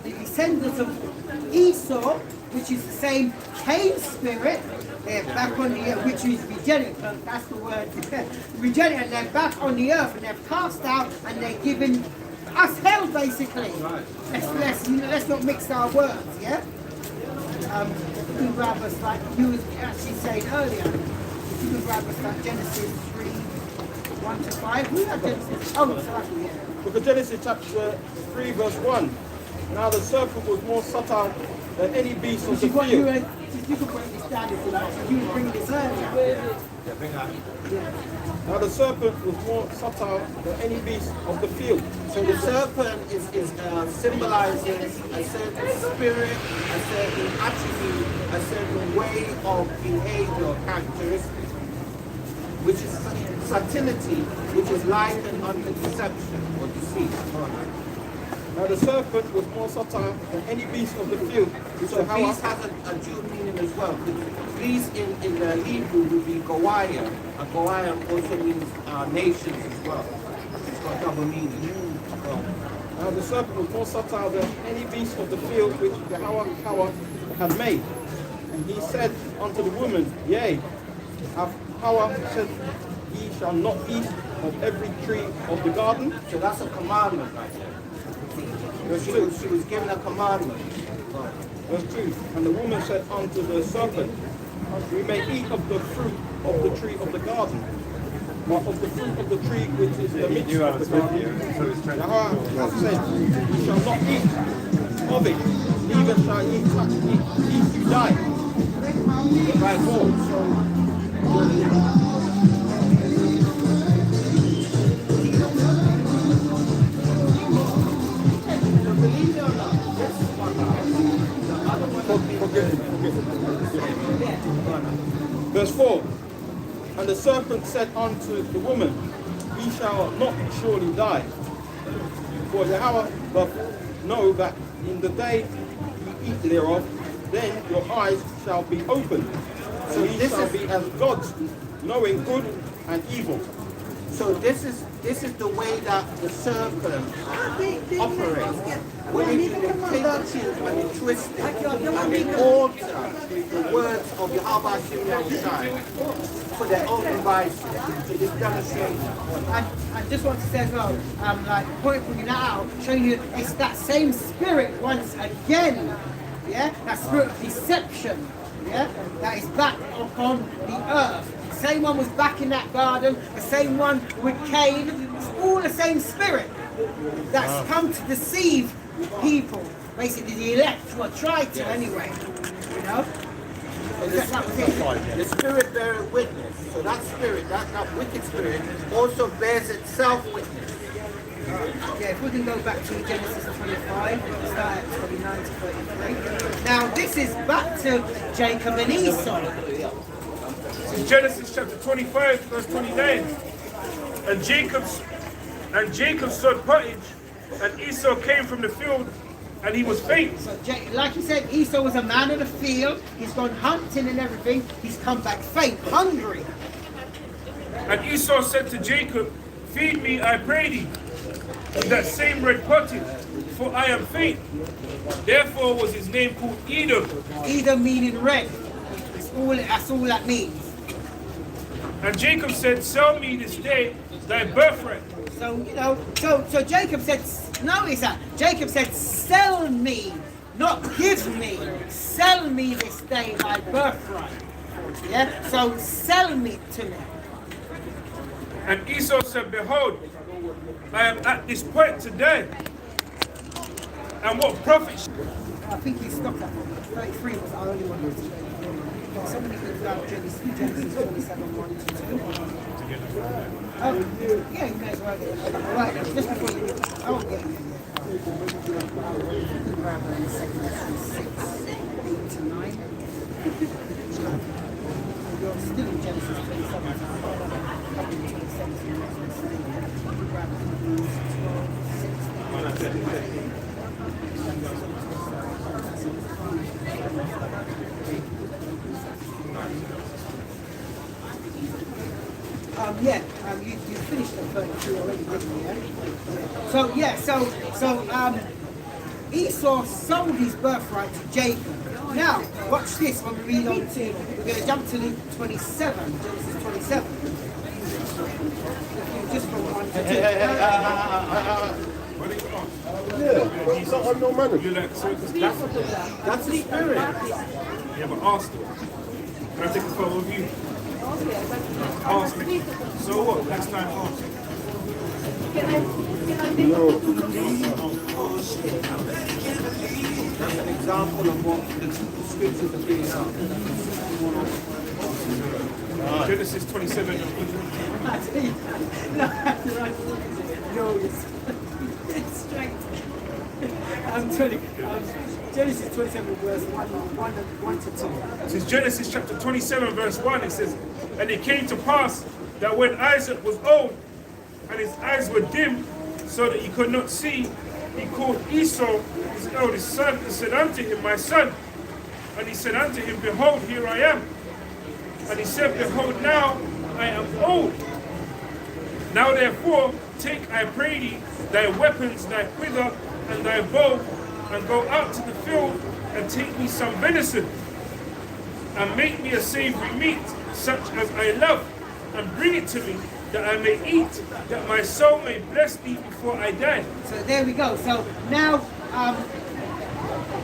descendants of Esau, which is the same Cain spirit. They're back on the earth, which is regenerate. That's the word. Regenerate, and they're back on the earth, and they're cast out, and they're given us hell, basically. Let's not mix our words, yeah? You grab us like you was actually saying earlier. You can grab us like Genesis 3, 1 to 5. We have Genesis. Oh, sorry, yeah. Book of Genesis chapter 3 verse 1. Now the serpent was more subtle than any beast of the field. You can break this down if you like. So you were bringing this earlier. Now the serpent was more subtle than any beast of the field. So the serpent is symbolizing a certain spirit, a certain attribute, a certain way of behavior, characteristic, which is subtlety, which is likened unto deception or deceit. Now the serpent was more subtle than any beast of the field. So beast has a dual meaning as well. Beast in the Hebrew would be Goliath. And Goliath also means nations as well. It's got double meaning. Now the serpent was more subtle than any beast of the field which Yahweh had made. And he said unto the woman, Yea, hath Yahweh said, Ye shall not eat of every tree of the garden? So that's a commandment right there. She was given a commandment. Verse 2. And the woman said unto the serpent, We may eat of the fruit of the tree of the garden, but of the fruit of the tree which is the midst of the garden, Yahweh hath said, Ye shall not eat of it, neither shall ye touch it, lest you die. Verse 4. So Verse 4. And the serpent said unto the woman, Ye shall not surely die. For Yahweh doth know that in the day ye eat thereof, then your eyes shall be opened. So ye shall be as gods, knowing good and evil. So this is the way that the serpent operates. When it takes and it twists it and it alters the words of Yahweh Hashem Shai for their own devices. So this demonstrates. And I just want to say as well, like pointing that out, showing you it's that same spirit once again, yeah, that spirit of deception, yeah, that is back upon the earth. The same one was back in that garden, the same one with Cain. It's all the same spirit that's come to deceive people, basically the elect, or tried to anyway, you know. The spirit beareth witness. So that spirit, that wicked spirit, also bears itself witness. Yeah, if we can go back to Genesis 25, start at 29 to 33. Now this is back to Jacob and Esau. In Genesis chapter 25, verse 29. And Jacob sowed pottage, and Esau came from the field, and he was faint. So, like he said, Esau was a man of the field. He's gone hunting and everything. He's come back faint, hungry. And Esau said to Jacob, Feed me, I pray thee, with that same red pottage, for I am faint. Therefore was his name called Edom. Edom meaning red. That's all that means. And Jacob said, Sell me this day thy birthright. So, you know, so Jacob said, notice that. Jacob said, sell me, not give me. Sell me this day thy birthright. Yeah, so sell me to me. And Esau said, behold, I am at this point today. And what profit? I think he stopped at 33 was the only one. Somebody could grab Genesis 27, 1 to 2. Yeah, you may as well get it. Right, just before you. Oh, yeah. Grab it in the second lesson, 6, 8 to 9. You're still in Genesis 27, so I'll grab 27 to the next one. Grab 12, 6, 8. You finished at 32 already, didn't you? Yeah? So Esau sold his birthright to Jacob. Now, watch this when we read on to, we're going to jump to Luke 27, Genesis 27. Just from 1 to 2. Yeah, he's not on no money. You like circus classic? That's the spirit. Yeah, but Arsenal. Can I take a photo of you? Arsenal. So what? Next time Arsenal. No. That's an example of what the scriptures are being out. Genesis 27. It's straight. I'm telling you. Genesis 27 verse 1 to 2. This is Genesis chapter 27 verse 1. It says, and it came to pass that when Isaac was old and his eyes were dim so that he could not see, he called Esau his eldest son and said unto him, my son. And he said unto him, behold, here I am. And he said, behold, now I am old. Now therefore take, I pray thee, thy weapons, thy quiver, and thy bow, and go out to the field, and take me some venison, and make me a savory meat, such as I love, and bring it to me, that I may eat, that my soul may bless thee before I die. So there we go. So now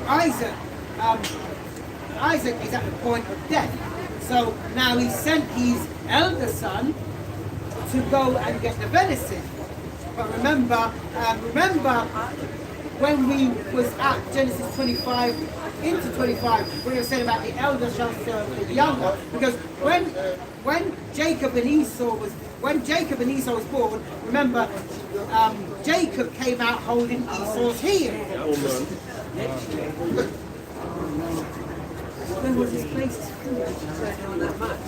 Isaac is at the point of death. So now he sent his elder son to go and get the venison. But remember when we was at Genesis 25 into 25, we were saying about the elder shall serve the younger, because when Jacob and Esau was born, remember Jacob came out holding Esau's heel. When was his place?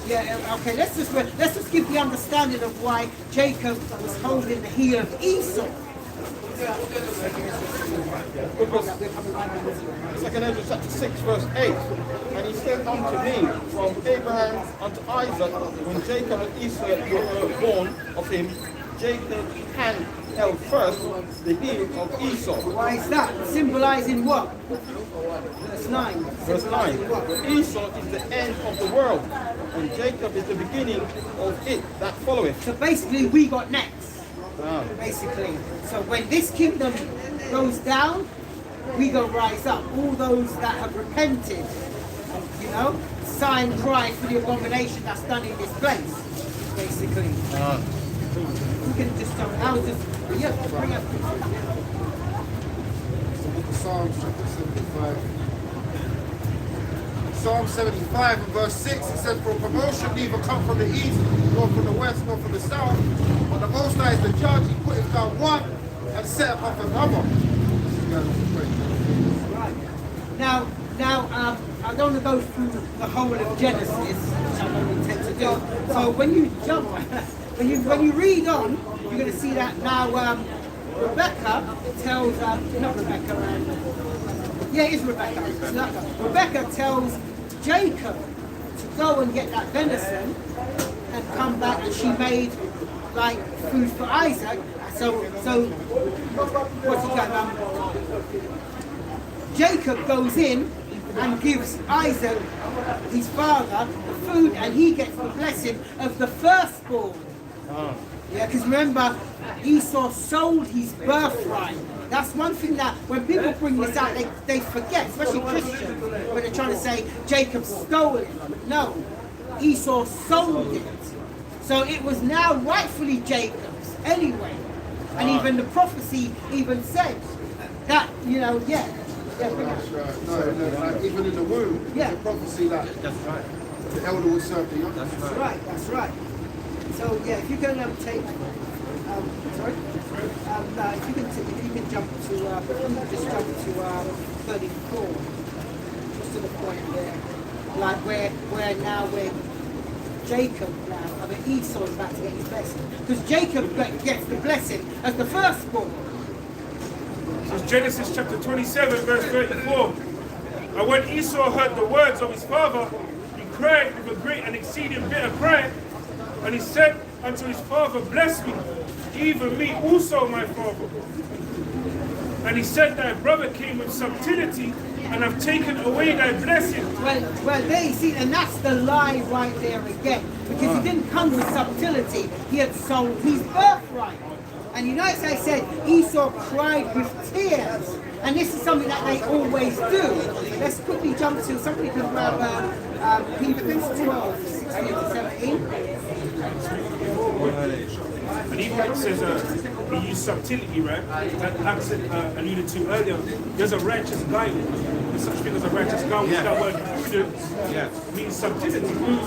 Yeah, okay, let's just give the understanding of why Jacob was holding the heel of Esau. Second Ezra chapter 6 verse 8. And he said unto me, from Abraham unto Isaac, when Jacob and Esau were born of him, Jacob's hand held first the heel of Esau. Why is that? Symbolizing what? Verse 9. Verse 9. Esau is the end of the world, and Jacob is the beginning of it that followeth. So basically we got next. Ah. Basically. So when this kingdom goes down, we go rise up. All those that have repented, sign cry for the abomination that's done in this place. Basically. We can just jump out. Bring up. Psalms chapter 75. Psalm 75 and verse 6, it says, for promotion neither come from the east, nor from the west, nor from the south, but the Most High is the judge. He putteth down one and set up another. Right. Now, I don't want to go through the whole of Genesis, which I don't intend to do. So when you jump, when you read on, you're going to see that now Rebecca tells, not Rebecca, yeah, it is Rebecca. Rebecca tells Jacob to go and get that venison and come back, and she made like food for Isaac. So what's he got? Jacob goes in and gives Isaac, his father, the food, and he gets the blessing of the firstborn. Yeah, because remember, Esau sold his birthright. That's one thing that when people bring this out, they forget, especially Christians, when they're trying to say Jacob stole it. No, Esau sold it. So it was now rightfully Jacob's anyway. And even the prophecy even said that, you know, yeah. That's right. No, like even in the womb, Yeah. it's a prophecy that That's right. the elder would serve the young. That's That's right. right, that's right. So yeah, if you can take, sorry, if you can jump to, just jump to 34, just to the point where, like where now Jacob now, I mean Esau is about to get his blessing, because Jacob gets the blessing as the firstborn. So it's Genesis chapter 27, verse 34. And when Esau heard the words of his father, he cried with a great and exceeding bitter cry. And he said unto his father, bless me, even me also, my father. And he said, thy brother came with subtlety, and have taken away thy blessing. Well, there you see, and that's the lie right there again. Because he didn't come with subtlety, he had sold his birthright. And you notice I said Esau cried with tears. And this is something that they always do. Let's quickly jump to, somebody can grab Hebrews 12, 16 to 17. And even when it says he used subtlety, right? That accent alluded to earlier. There's a righteous guile. There's such thing as a righteous guile. Yeah. That word prudence means subtlety.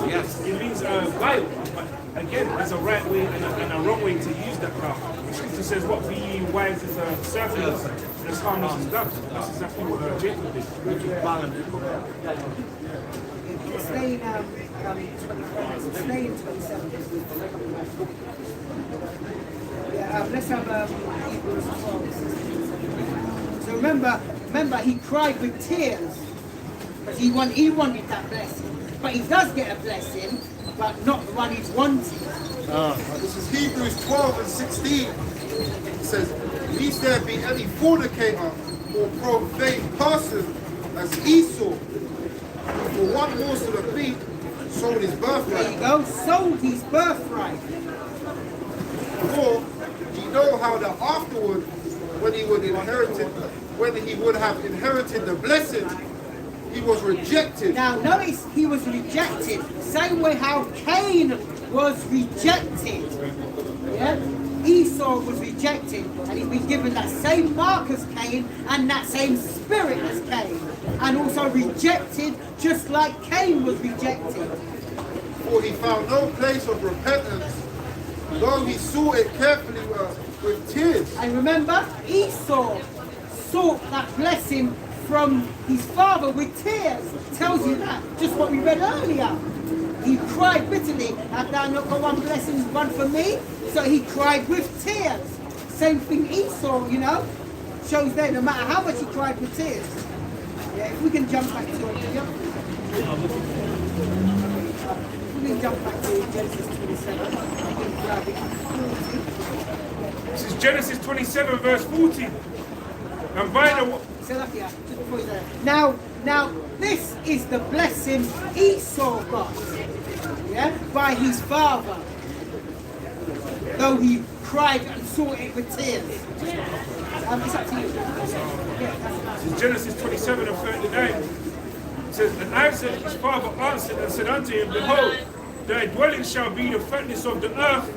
Yes. It means guile. But again, there's a right way and a wrong way to use that guile. The scripture says, what be ye wise as serpents, and as harmless as doves. That's exactly what Jacob did. Stay in 27. Yeah, let's have Hebrews 12, 16, 17. So remember, he cried with tears because he wanted that blessing. But he does get a blessing, but not the one he's wanted. This is Hebrews 12 and 16. It says, lest there be any fornicator or profane person as Esau, who for one morsel of meat sold his There birthright. you go, sold his birthright. For you know how that afterward, when he would have inherited the blessing, he was rejected. Now notice he was rejected, same way how Cain was rejected. Yeah? Esau was rejected, and he's been given that same mark as Cain and that same spirit as Cain, and also rejected just like Cain was rejected. For he found no place of repentance, though he sought it carefully with tears. And remember, Esau sought that blessing from his father with tears. Tells you that, just what we read earlier. He cried bitterly, have thou not got one blessing, one for me? So he cried with tears. Same thing Esau, you know, shows there, no matter how much he cried with tears. Yeah, if we can jump back to it, we can jump back to Genesis 27. We can grab it. This is Genesis 27, verse 40. And by the Now, this is the blessing Esau got, yeah, by his father. Though he cried and sought it with tears. It's up to you. This is Genesis 27 and 39. It says, and Isaac his father answered and said unto him, behold, thy dwelling shall be the fatness of the earth.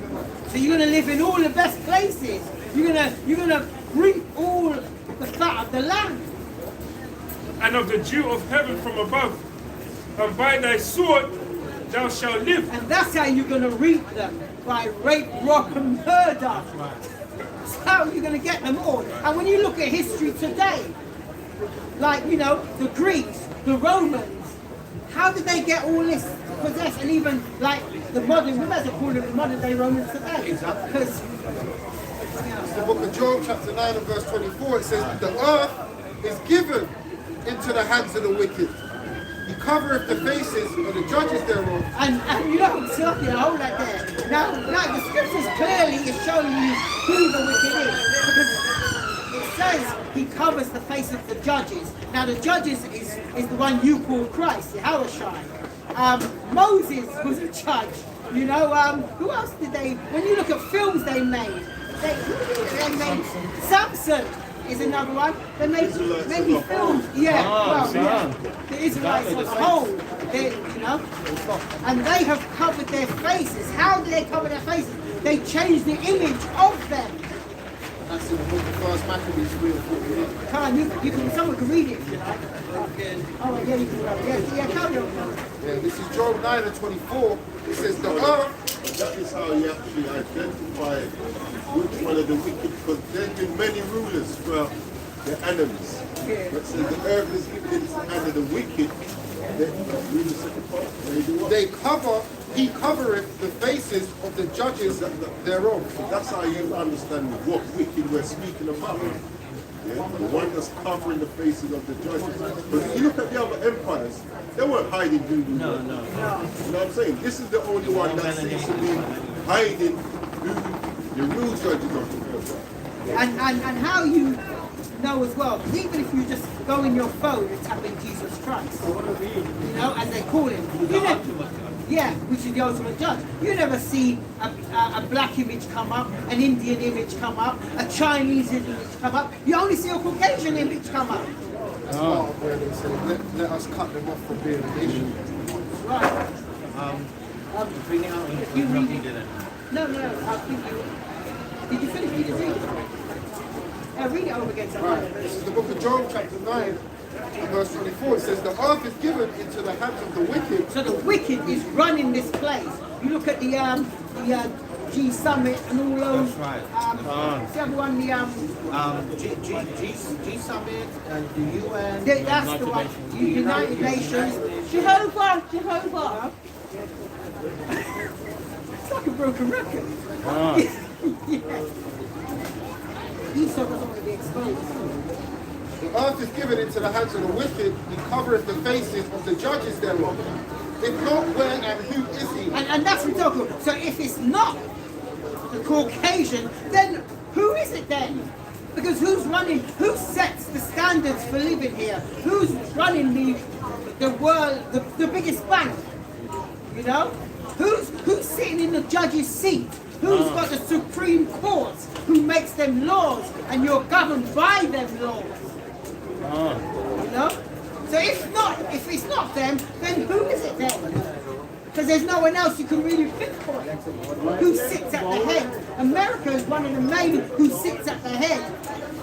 So you're gonna live in all the best places. You're gonna reap all the fat of the land. And of the dew of heaven from above, and by thy sword thou shalt live. And that's how you're gonna reap them, by rape, rob, and murder. That's how you're gonna get them all. And when you look at history today, like, you know, the Greeks, the Romans, how did they get all this possessed? And even like the modern, we might as well call it the modern day Romans today. Because The book of Job, chapter 9 and verse 24, it says, the earth is given into the hands of the wicked. He covereth the faces of the judges thereof. and you know, so yeah, hold that there. Now the scriptures clearly is showing you who the wicked is. Because it says he covers the face of the judges. Now the judges is the one you call Christ, Yahushua. Moses was a judge. You know, who else did they, when you look at films they made, they made Samson is another one. They made films. Yeah, the Israelites as a whole. you know, and they have covered their faces. How do they cover their faces? They change the image of them. That's in the book of First Maccabees 3:48. Someone can read it if you like. Oh, yeah, you can read it. Yeah, carry on. Yeah, this is Job 9:24. It says the earth. That is how you actually identify which one of the wicked, because there's been many rulers throughout the enemies. But says the earth is given into the hand of the wicked, they rule the second part. They do what? They cover. He covereth the faces of the judges thereof. That's how you understand what wicked we're speaking about. Yeah? The one that's covering the faces of the judges. But if you look at the other empires, they weren't hiding who they were. No. You know what I'm saying? This is the only one that seems to be hiding who the real judges of the empire. And how you know as well, because even if you just go in your phone and tap in Jesus Christ, you know, as they call him, yeah, which is the ultimate judge. You never see a black image come up, an Indian image come up, a Chinese image come up. You only see a Caucasian image come up. That's part of where they say, let us cut them off from being a nation. Right. Bring it out in You read the it. No, I think you... Did you finish? You just read it? Read it over again. Right. This is the book of Job, chapter 9, verse 24. It says, the earth is given into the hands of the wicked. So the wicked is running this place. You look at the G Summit and all those. That's right. What's the other one? G Summit and the UN. That's the one. United Nations. Jehovah. It's like a broken record. Yeah. Esau doesn't want to be exposed. The earth is given into the hands of the wicked. He covereth the faces of the judges thereof. If not, where and who is he? And that's what we're talking about. So if it's not the Caucasian, then who is it then? Because who's running, who sets the standards for living here? Who's running the world, the biggest bank? You know? Who's sitting in the judge's seat? Who's got the Supreme Court? Who makes them laws and you're governed by them laws? You know? So if it's not them, then who is it then? Because there's no one else you can really pinpoint who sits at the head. America is one of the main who sits at the head,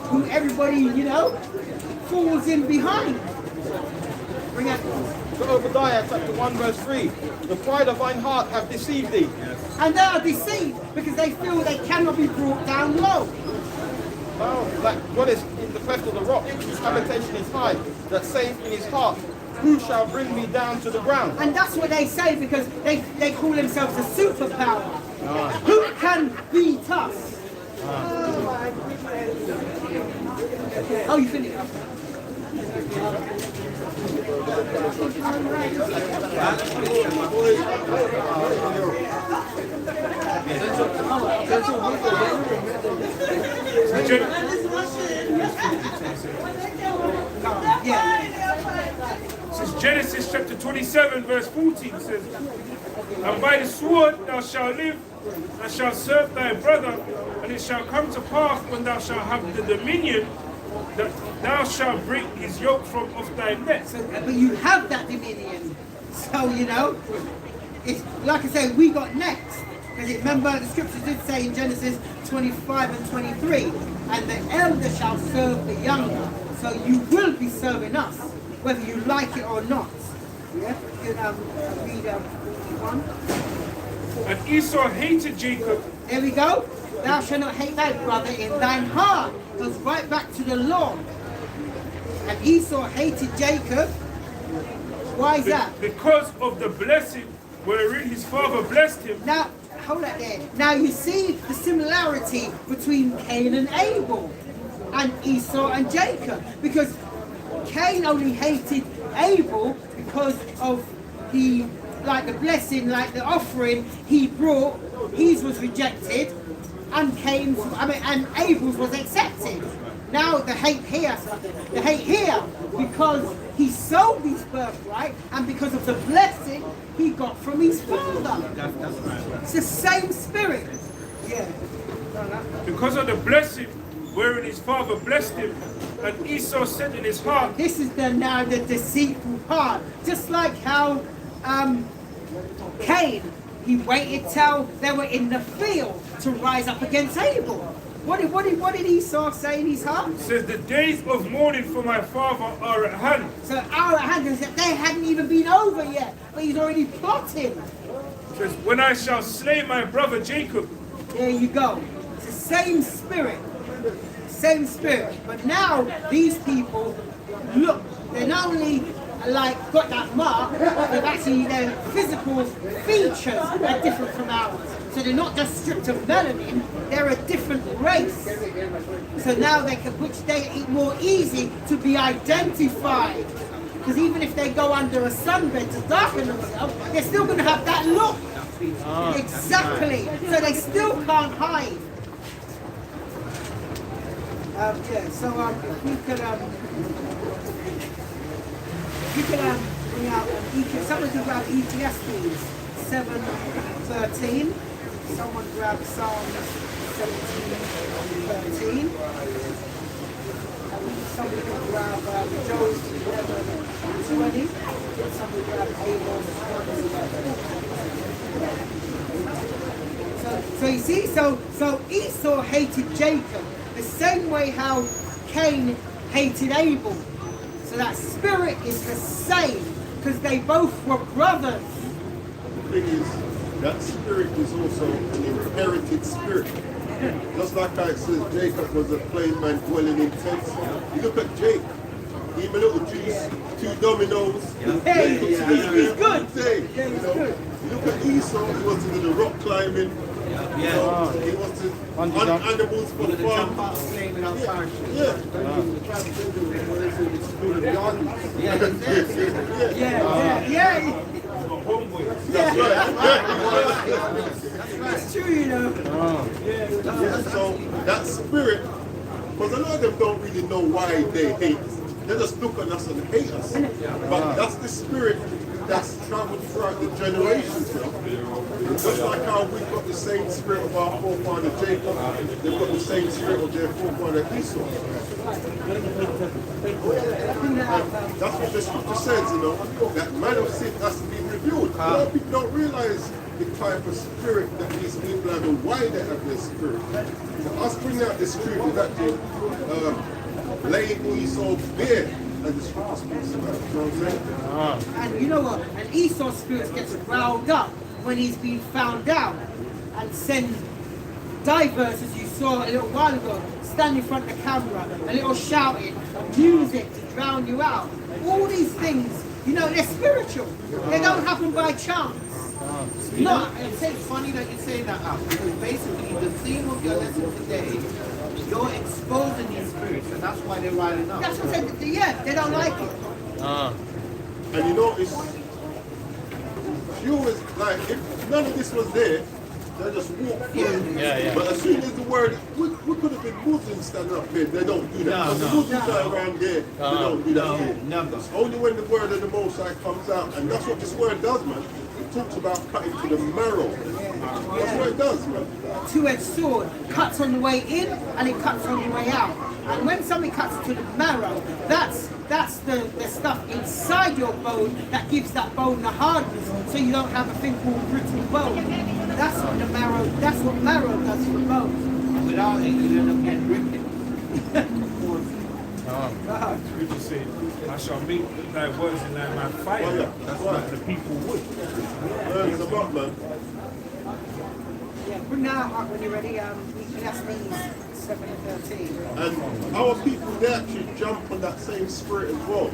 who everybody, you know, falls in behind. Bring it. So Obadiah chapter 1 verse 3. The pride of thine heart hath deceived thee. And they are deceived because they feel they cannot be brought down low. Oh, like what is in the cleft of the rock, whose habitation is high, that saith in his heart, who shall bring me down to the ground? And that's what they say because they call themselves a superpower. Who can beat us? Oh, you finished? This is Genesis chapter 27 verse 14 says, and by the sword thou shalt live, and shalt serve thy brother, and it shall come to pass when thou shalt have the dominion, that thou shalt break his yoke from off thy neck. But you have that dominion. So, you know, it's like I say, we got next. Because remember, the scriptures did say in Genesis 25 and 23, and the elder shall serve the younger. So you will be serving us, whether you like it or not. Yeah? You can read 41. And Esau hated Jacob. There we go. Thou shalt not hate thy brother in thine heart. Goes right back to the law. And Esau hated Jacob. Why is that? Because of the blessing wherein his father blessed him. Now, hold that there. Now you see the similarity between Cain and Abel and Esau and Jacob. Because Cain only hated Abel because of the blessing, like the offering he brought, his was rejected, and and Abel's was accepted. Now the hate here because he sold his birthright, and because of the blessing he got from his father. It's the same spirit. Yeah. Because of the blessing wherein his father blessed him, and Esau said in his heart. This is now the deceitful part. Just like how Cain, he waited till they were in the field to rise up against Abel. What did Esau say in his heart? It says the days of mourning for my father are at hand. So our hand is that they hadn't even been over yet, but he's already plotting. It says when I shall slay my brother Jacob. There you go. It's the same spirit. Same spirit. But now these people, look, they're not only like got that mark, they've actually their physical features are different from ours. So they're not just stripped of melanin, they're a different race. So now they can, which they eat more easy to be identified. Because even if they go under a sunbed to darken themselves, they're still going to have that look. Exactly. So they still can't hide. Yeah. So if we could bring out someone can grab ETS please. 7:13. Someone grab Psalm 17:13. Somebody can grab Job 11:20. Somebody grab Amos 1:11. So you see, so Esau hated Jacob the same way how Cain hated Abel. So that spirit is the same because they both were brothers. The thing is, that spirit is also an inherited spirit. Just like how it says Jacob was a plain man dwelling in tents. You look at Jake, give him a little juice, 2 dominoes. Hey, he's good. Day, you know. You look at Esau, he was into the rock climbing. He was to animals for fun. That's true, you know. So that spirit, because a lot of them don't really know why they hate us. They just look at us and hate us. But that's the spirit that's traveled throughout the generations. Just like how we've got the same spirit of our forefather Jacob, they've got the same spirit of their forefather Esau. That's what the scripture says, you know, that man of sin has to be revealed. A lot of people don't realize the type of spirit that these people have and why they have this spirit. So us bringing out this truth is actually laying Esau bare, as the scripture speaks about. You know what I'm saying? And you know what? And Esau's spirit gets riled up when he's been found out and sends divers, as you saw a little while ago, stand in front of the camera, a little shouting, music to drown you out. All these things, you know, they're spiritual. They don't happen by chance. It's funny that you say that out because basically the theme of your lesson today, you're exposing these spirits, and that's why they're riling up. That's what I said. Yeah, they don't like it. And you know, it's always like if none of this was there, they just walk through. But as soon as the word, we could have been Muslims standing up here. They don't do that. The Muslims are around there. They don't do that here. It's only when the word of the Most High comes out, and that's what this word does, man. It talks about cutting to the marrow. That's what it does, man. Two-edged sword cuts on the way in and it cuts on the way out. And when something cuts to the marrow, that's the stuff inside your bone that gives that bone the hardness, so you don't have a thing called brittle bone. That's what marrow does for bones. Without it, you end up getting ripped. Scripture said, I shall make thy words in thy mouth fire. That's what the people would. It's about, man. Yeah, bring that up when you're ready. Ecclesiastes 7:13. And our people, they actually jump on that same spirit as well.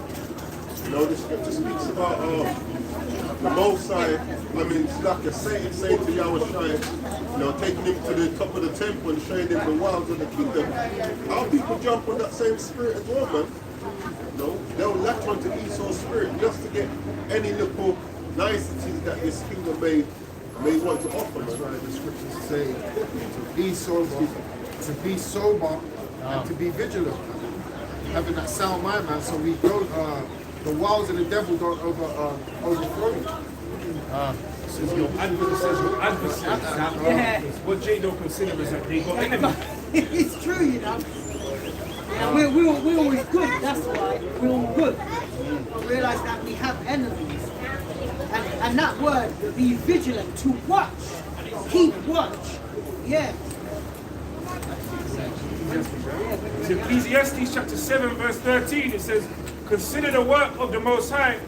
You know, the scripture speaks about the Most High. I mean, it's like a Satan saying to Yahushua, you know, taking him to the top of the temple and showing him the wilds of the kingdom. Our people jump on that same spirit as well, man. You know, they'll latch onto Esau's spirit just to get any little niceties that this kingdom may want to offer. That's right. The scriptures say to be sober and to be vigilant, having that sound mind, man. So we don't, the wiles of the devil don't overflow you. Says your adversary. What Jay don't consider is that they got enemies. It's true, you know. And we're always good, that's why. We're all good. We realize that we have enemies. And that word, be vigilant, to watch, keep watch. Yeah. In Ecclesiastes chapter 7 verse 13 it says, consider the work of the Most High,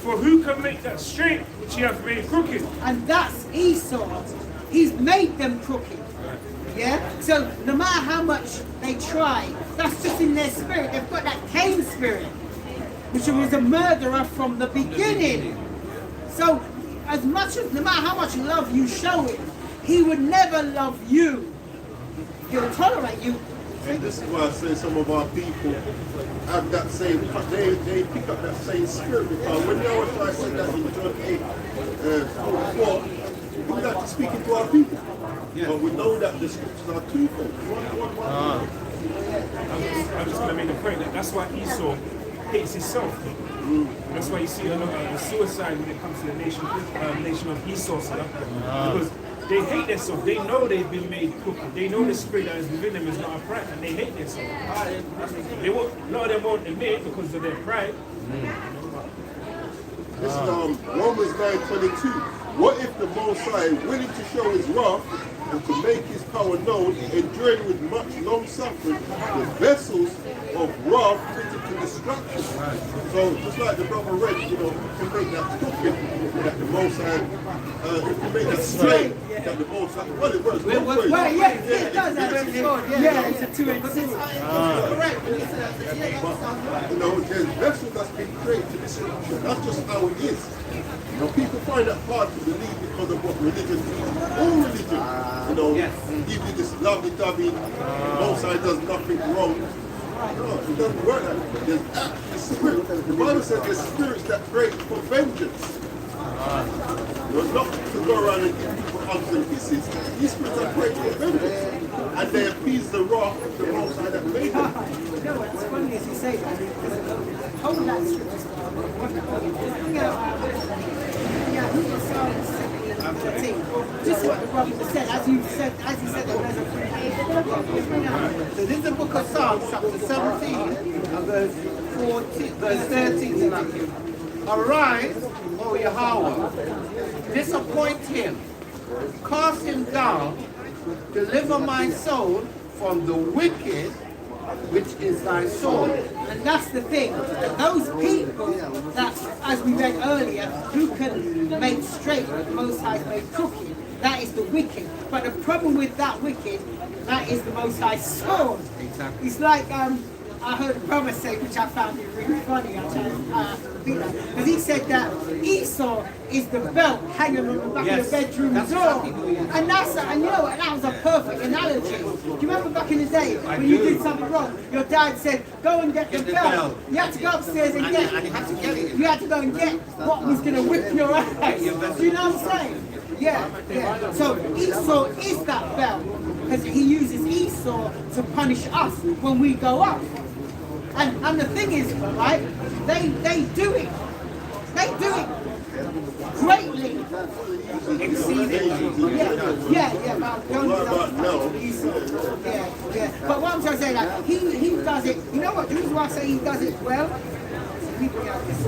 for who can make that straight which he hath made crooked? And that's Esau. He's made them crooked. Yeah? So no matter how much they try, that's just in their spirit. They've got that Cain spirit, which was a murderer from the beginning. So as much as, no matter how much love you show him, he would never love you. He'll tolerate you. And this is why I say some of our people have that same, they pick up that same spirit, because when Yahweh said that in John 8, 44, we're not speaking to our people. But we know that the scriptures are twofold. I'm just going to make the point that that's why Esau hates himself. That's why you see a lot of suicide when it comes to the nation of Esau. Because they hate themselves. They know they've been made crooked. They know the spirit that is within them is not upright, and they hate themselves. They won't, a lot of them won't admit it because of their pride. This is Romans 9:22. What if the Most High, willing to show his wrath and to make his power known, enduring with much long suffering the vessels of wrath fitted to destruction? So just like the brother read, you know, who can make that crooked, that the Most High, who can make that straight, that the Most High, well it works both ways. Well, yeah, it does actually. Yeah, it's a two-edged sword. But, you know, there's vessels that's been created to destruction. That's just how it is. You know, people find that hard to believe because of what religion is. All religion, you know, give you this lovey-dovey, Most High does nothing wrong. No, it doesn't work like that. There's actually spirit. The Bible says there's spirits that create for vengeance. You know, not to go around and give people hugs and kisses. These spirits are created for vengeance. And they appease the wrath of the Most High that made them. You know what's funny as you say that? Hold that scripture. Just what the prophet said, as you said that there's a So this is the book of Psalms, chapter 17, and verse 13. Arise, O Yahweh, disappoint him, cast him down, deliver my soul from the wicked, which is thy sword. And that's the thing, that those people that, as we read earlier, who can make straight what the Most High made crooked, that is the wicked. But the problem with that wicked, that is the Most High sword. Exactly. It's like I heard a brother say, which I found it really funny, because he said that Esau is the belt hanging on the back of the bedroom door. And you know what, that was a perfect analogy. Do you remember back in the day when you did something wrong, your dad said, go and get the belt. You had to go upstairs and get it. You had to go and get what was going to whip your ass. Do you know what I'm saying? Yeah. So Esau is that belt, because he uses Esau to punish us when we go up. And the thing is, right, they do it. They do it greatly. But what I'm trying to say, like, he does it, you know what, the reason why I say he does it well? Let me bring out this.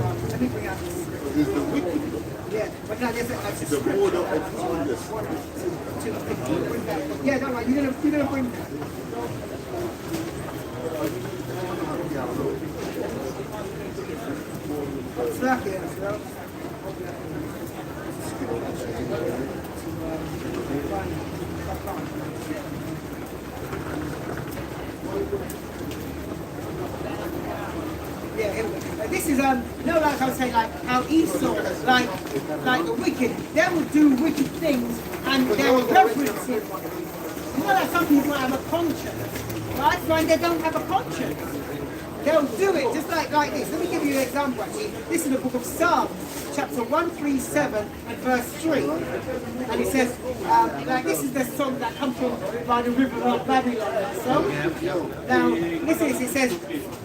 It's the wicked. Yeah, but no, there's It's the order of goodness. Yeah, don't worry, you're gonna bring that. Slack it, bro. Yeah, this is like I was saying, like how Esau, like the wicked, they will do wicked things and they will reverence him. You know that some people have a conscience, right? Right? They don't have a conscience. They'll do it just like this. Let me give you an example actually. This is the book of Psalms, chapter 137 and verse 3. And it says, like this is the song that comes from by the river of Babylon. So, now, it says,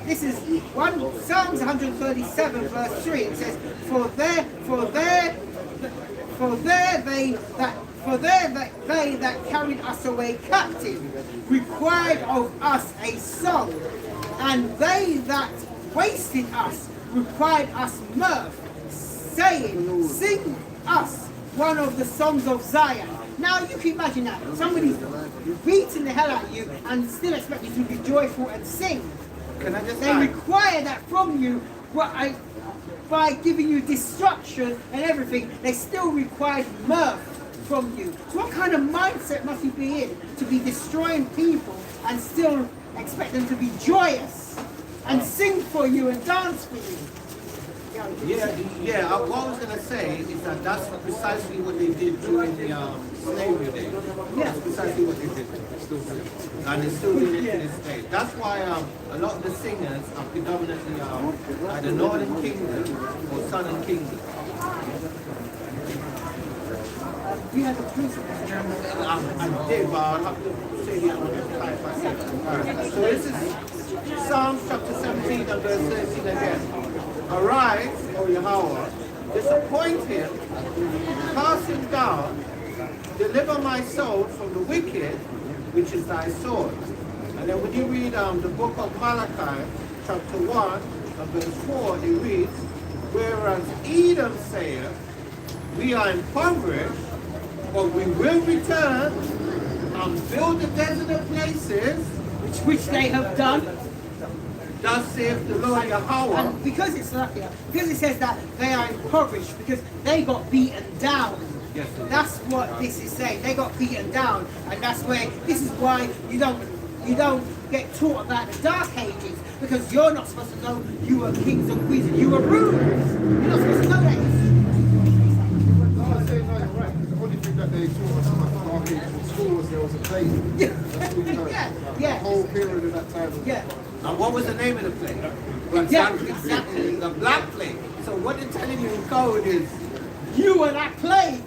this is Psalms 137 verse 3. It says, for there they that carried us away captive required of us a song, and they that wasted us required us mirth, saying, sing us one of the songs of Zion. Now you can imagine that. Somebody's beating the hell out of you and still expect you to be joyful and sing. Can I just They add? require that from you by giving you destruction and everything. They still require mirth from you. So what kind of mindset must you be in to be destroying people and still expect them to be joyous and sing for you and dance for you? Yeah. What I was going to say is that that's precisely what they did during the slavery days. Yeah. That's precisely what they did. And they're still doing it to this day. That's why a lot of the singers are predominantly either Northern Kingdom or Southern Kingdom. You have a principle. I did, but I'll have to say the other if I say. So this is Psalms chapter 17 and verse 13 again. Arise, O Yahweh, disappoint him, cast him down, deliver my soul from the wicked, which is thy sword. And then when you read the book of Malachi, chapter 1 and verse 4, it reads, whereas Edom saith, we are impoverished, but we will return and build the desolate places, Which they have done. thus saith the Lord Yahweh. And because it says that they are impoverished, because they got beaten down. Yes, it is. That's what this is saying. They got beaten down, and that's where this is why you don't get taught about the Dark Ages, because you're not supposed to know you were kings and queens and you were rulers. You're not supposed to know that. No, I say no, you're right. 'Cause the only thing that they taught us about the Dark Ages in school was there was a plague. Yeah. That's what we heard. Yeah. The whole period of that time. Yeah. And what was the name of the plague? Exactly. The Black Plague. So what they're telling you in code is, You were that plague.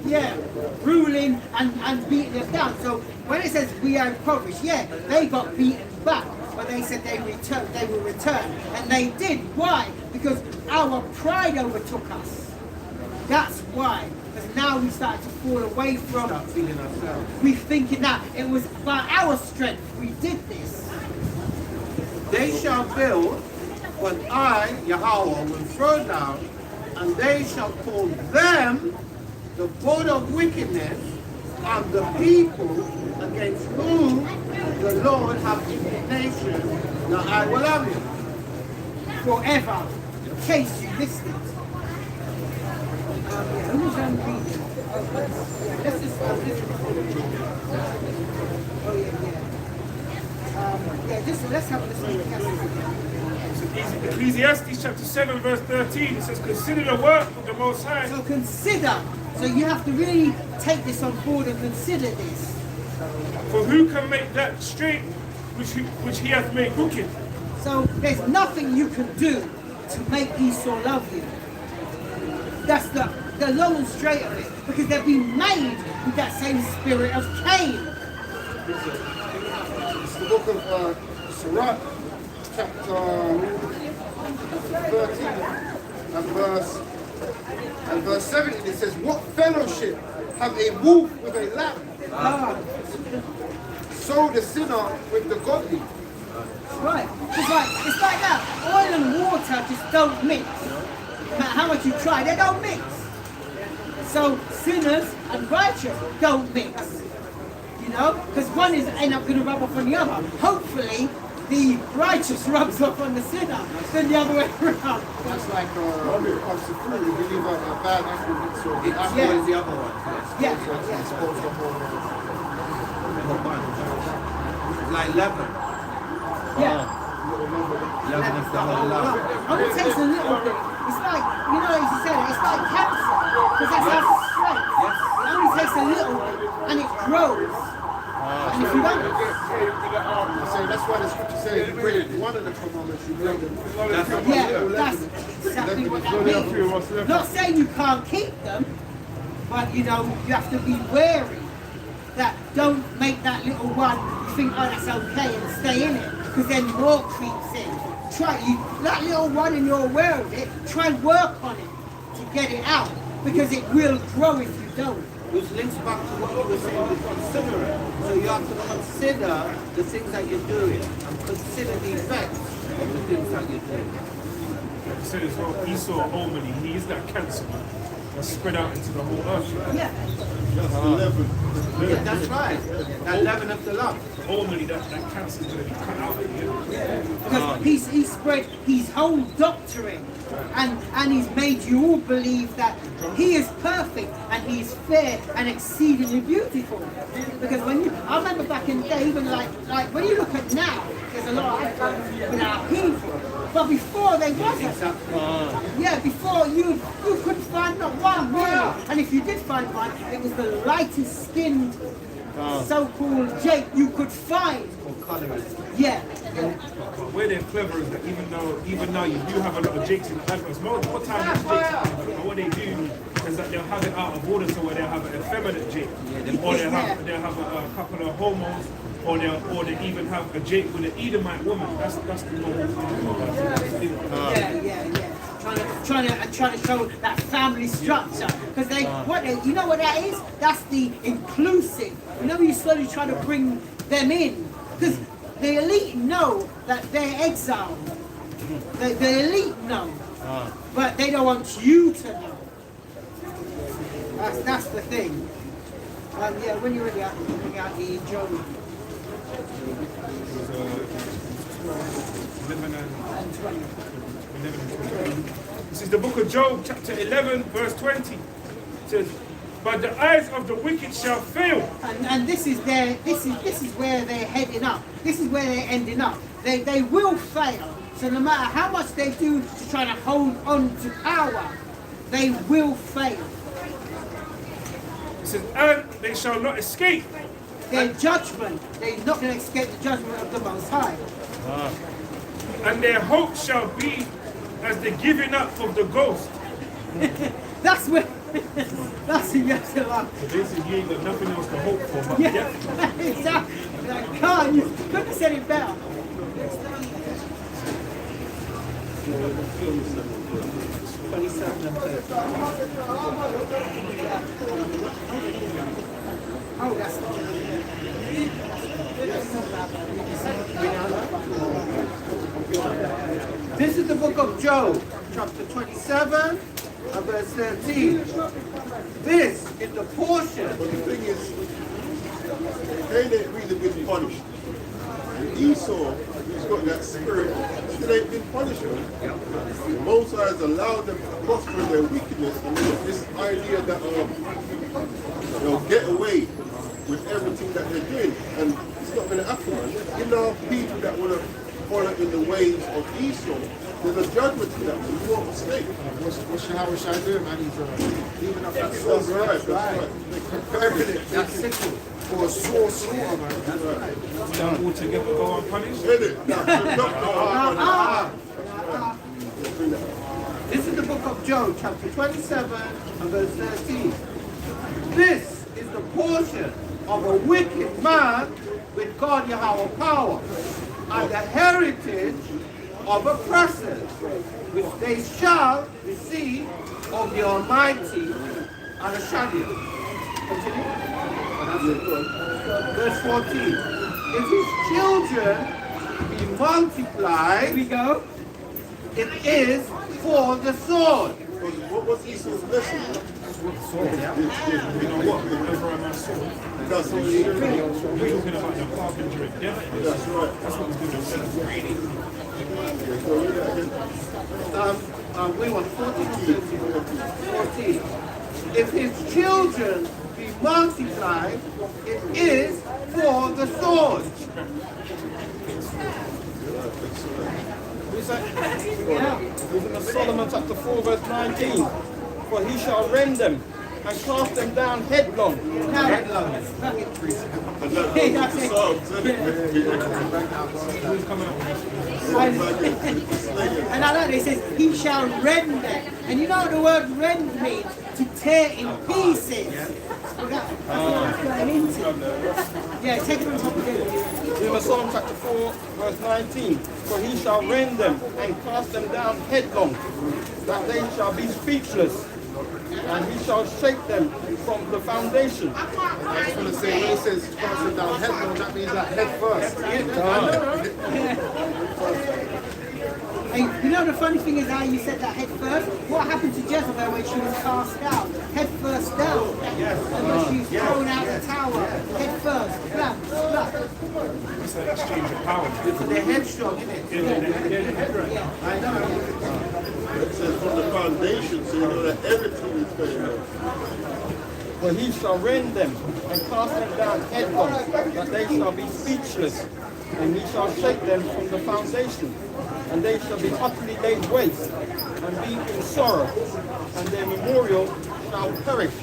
Yeah, ruling and beating us down. So when it says we are impoverished, yeah, they got beaten back, but they said they will return, and they did. Why? Because our pride overtook us. That's why. Because now we started to fall away from. start feeling ourselves. We thinking that it was by our strength we did this. They shall build, but I, Yahweh, will throw down, and they shall call them the board of wickedness and the people against whom the Lord hath indignation. Now I will have you. Forever, in case you missed it. Yeah, who's reading? Let's just oh yeah. Let's have a listen to the Ecclesiastes chapter 7 verse 13, it says, consider the work of the Most High. So consider. So you have to really take this on board and consider this. For who can make that straight which he hath made crooked? So there's nothing you can do to make Esau love you. That's the long and straight of it. Because they've been made with that same spirit of Cain. It's the book of Sirach, chapter 13 and verse 17. It says, what fellowship have a wolf with a lamb? So the sinner with the godly. Right. It's like that. Oil and water just don't mix. No matter how much you try, they don't mix. So sinners and righteous don't mix. You know? Because one is end up going to rub off on the other. Hopefully, the righteous rubs off on the sinner, then the other way around. That's like when it comes to food, if you leave a bad apple, so the apple Yeah. Is the other one? Yeah. it's supposed to hold Like leaven. Yeah. Leaven is the whole lump. Only takes a little bit. It's like, you know, as you said, it's like cancer. Because that's our strength. It only takes a little bit and it grows. And if you don't, So that's why the scripture says you break one of the commandments, you break them. yeah, that's exactly what that means. Not saying you can't keep them, but you know, you have to be wary that don't make that little one you think, oh, that's okay, and stay in it, because then more creeps in. That little one, and you're aware of it, try and work on it to get it out, because it will grow if you don't. Which links back to what you were saying with considering. So you have to consider the things that you're doing and consider the effects of the things that you're doing. He said as well, Esau ultimately, he is that cancer that's spread out into the whole earth. Yeah. That's the level. Yeah, that's right. That leaven of the lump. Ultimately, that cancer is going to be cut out at the end. Because he's spread his whole doctrine and he's made you all believe that he is perfect and he is fair and exceedingly beautiful. Because I remember back in the day, even like when you look at now, there's a lot of adverts with our people. But before they wasn't. Yeah, before you couldn't find not one really. And if you did find one, it was the lightest skinned so-called Jake you could find. Yeah. But where they're clever is that even now you do have a lot of jakes in the adverts. More time it's jakes, but what they do is that they'll have it out of order, so where they'll have an effeminate jake, or they'll have a couple of homos, or they even have a jake with an Edomite woman. That's the normal. Yeah. Trying to show that family structure, because you know what that is? That's the inclusive. You know, you slowly try to bring them in, because the elite know that they're exiled. The elite know, but they don't want you to know. That's the thing. Yeah, when you're ready, I can bring out the Job. 11 and 20. This is the book of Job, chapter 11, verse 20. It says, "But the eyes of the wicked shall fail." And this is where they're heading up. This is where they're ending up. They will fail. So no matter how much they do to try to hold on to power, they will fail. It says, "And they shall not escape." Their judgment, they're not going to escape the judgment of the Most High. "And their hope shall be as the giving up of the ghost." That's where. That's the yes to love. So basically, you ain't got nothing else to hope for. But Yeah, exactly. Like, God, you couldn't have said it better. 27 and 30. Oh, that's. This is the book of Job, chapter 27 and verse 13. This is the portion. But the thing is, Cain ain't really been punished. And Esau, who's got that spirit, still ain't been punished. The Most High has allowed them to prosper in their wickedness, and there's this idea that they'll get away with everything that they're doing, and it's not going to happen. You know, people that want to follow in the ways of Esau, there's a judgment to that. You won't escape. What should I do, man? He's leaving up that That's sauce. right. They're comparing it. That's sickle. For a sore slaughter, man. That's right. all together go unpunished. Hit it. This is the book of Job, chapter 27 and verse 13. This is the portion of a wicked man with God Yahweh power, and the heritage of oppressors, which they shall receive of the Almighty and the Shadow. Continue. Verse 14. If his children be multiplied, Here we go. it is for the sword. What was Esau's blessing? You know what? Whenever I'm at sword, That's what he did. we're talking about the carpentry of death. That's right. That's what we're doing. So read that again. We want 14 to 14. If his children be multiplied, it is for the sword. We say, Moving to Solomon chapter 4 verse 19. For he shall rend them and cast them down headlong. Headlong. Hey, that's it. And I like it says, he shall rend them. And you know what the word rend means? To tear in pieces. That's what it's going into. Yeah, take it on top of it. Moving to Solomon chapter 4 verse 19. For he shall rend them and cast them down headlong, that they shall be speechless. And he shall shake them from the foundation. I just want to say, when it says casting down headlong, that means like head first. Hey, you know the funny thing is how you said that head first? What happened to Jezebel when she was cast down? Head first down. And when she was thrown out the tower, head first. Blam, blam. It's an exchange of power. They're headstrong, isn't it? Yeah. I know. It says from the foundation, so you know that everything is going on. For he shall rend them and cast them down headlong, that they shall be speechless. And he shall shake them from the foundation, and they shall be utterly laid waste, and be in sorrow, and their memorial shall perish.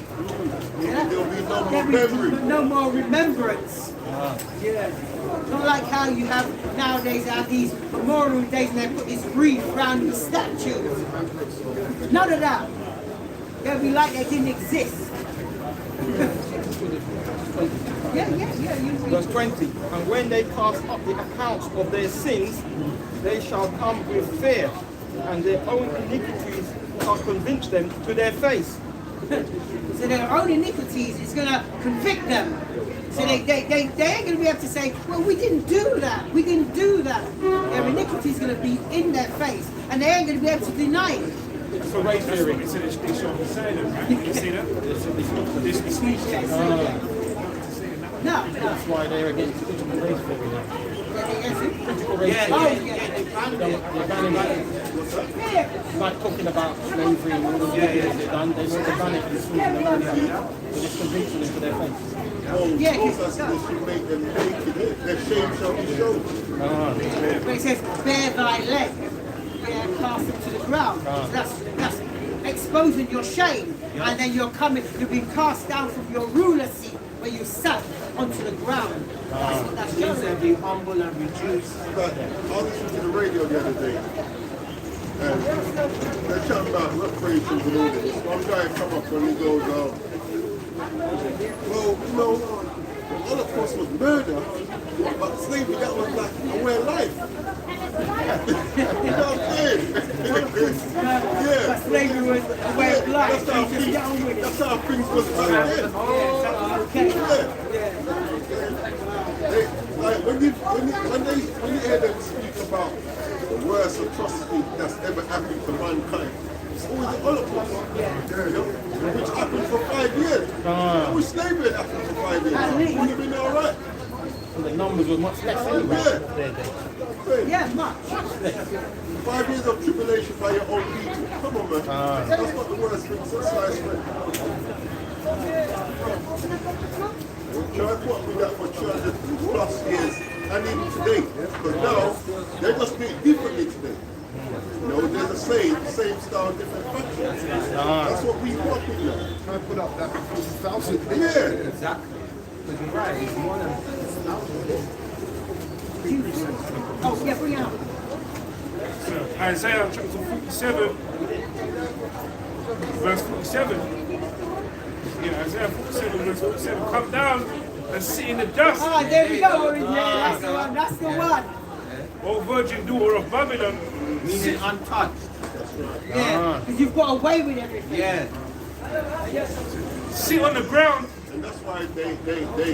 There will be no more There memory. is no more remembrance. Yeah. Not like how you have nowadays have these memorial days and they put this wreath around these statues. None of that. They'll be like they didn't exist. Verse 20, and when they cast up the accounts of their sins, they shall come with fear, and their own iniquities shall convince them to their face. So their own iniquities is going to convict them. So they ain't going to be able to say, well, we didn't do that. We didn't do that. Their iniquity is going to be in their face, and they ain't going to be able to deny it. So race theory. It's an education on the side of it. You see that? It's the speech. No. That's why they're against critical race theory now. Critical race Yeah, theory. they banned it. They're banning it. Like talking about slavery and all the things they've done, they want to ban it and swing them around. So just convincing them to their face. Yeah, That's what they should make them naked. Their shame shall be shown. But it says, bare thy leg, yeah, cast them to the ground. So that's exposing your shame. And then you're being cast down from your ruler seat where you sat onto the ground. That's what that shows. And be humble and reduce. But I was listening to the radio the other day, and they're chatting about reparations and all this. One guy come up and he goes, well, you know, the Holocaust was murder, but slavery, that was like a way of life. You know what I'm saying? Yeah. Slavery was a way of life. That's how things, that's how things was back then. Like when you hear them speak about the worst atrocity that's ever happened to mankind, it's always the Holocaust, which happened for 5 years. Which slavery happened for 5 years? Would have been all right. And the numbers were much less anyway. Yeah, much. 5 years of tribulation by your own people. Come on, man. That's not the worst thing since sliced bread. Try to put up with that for 200 plus years and even today. Because now, they just do it differently today. You know, they're the same style, different factions. That's what we want with now. Try to put up that 50,000. Yeah. Exactly. Because you're right, it's more than 1,000. Oh, yeah, bring it out. Isaiah chapter 47, verse 47. Yeah, Isaiah 47, verse 47. Come down and sit in the dust, Ah, there we go. Yeah, that's the one. That's the one. O virgin daughter of Babylon. Meaning untouched. Yeah, because you've got away with everything. Yeah. Sit on the ground. And that's why they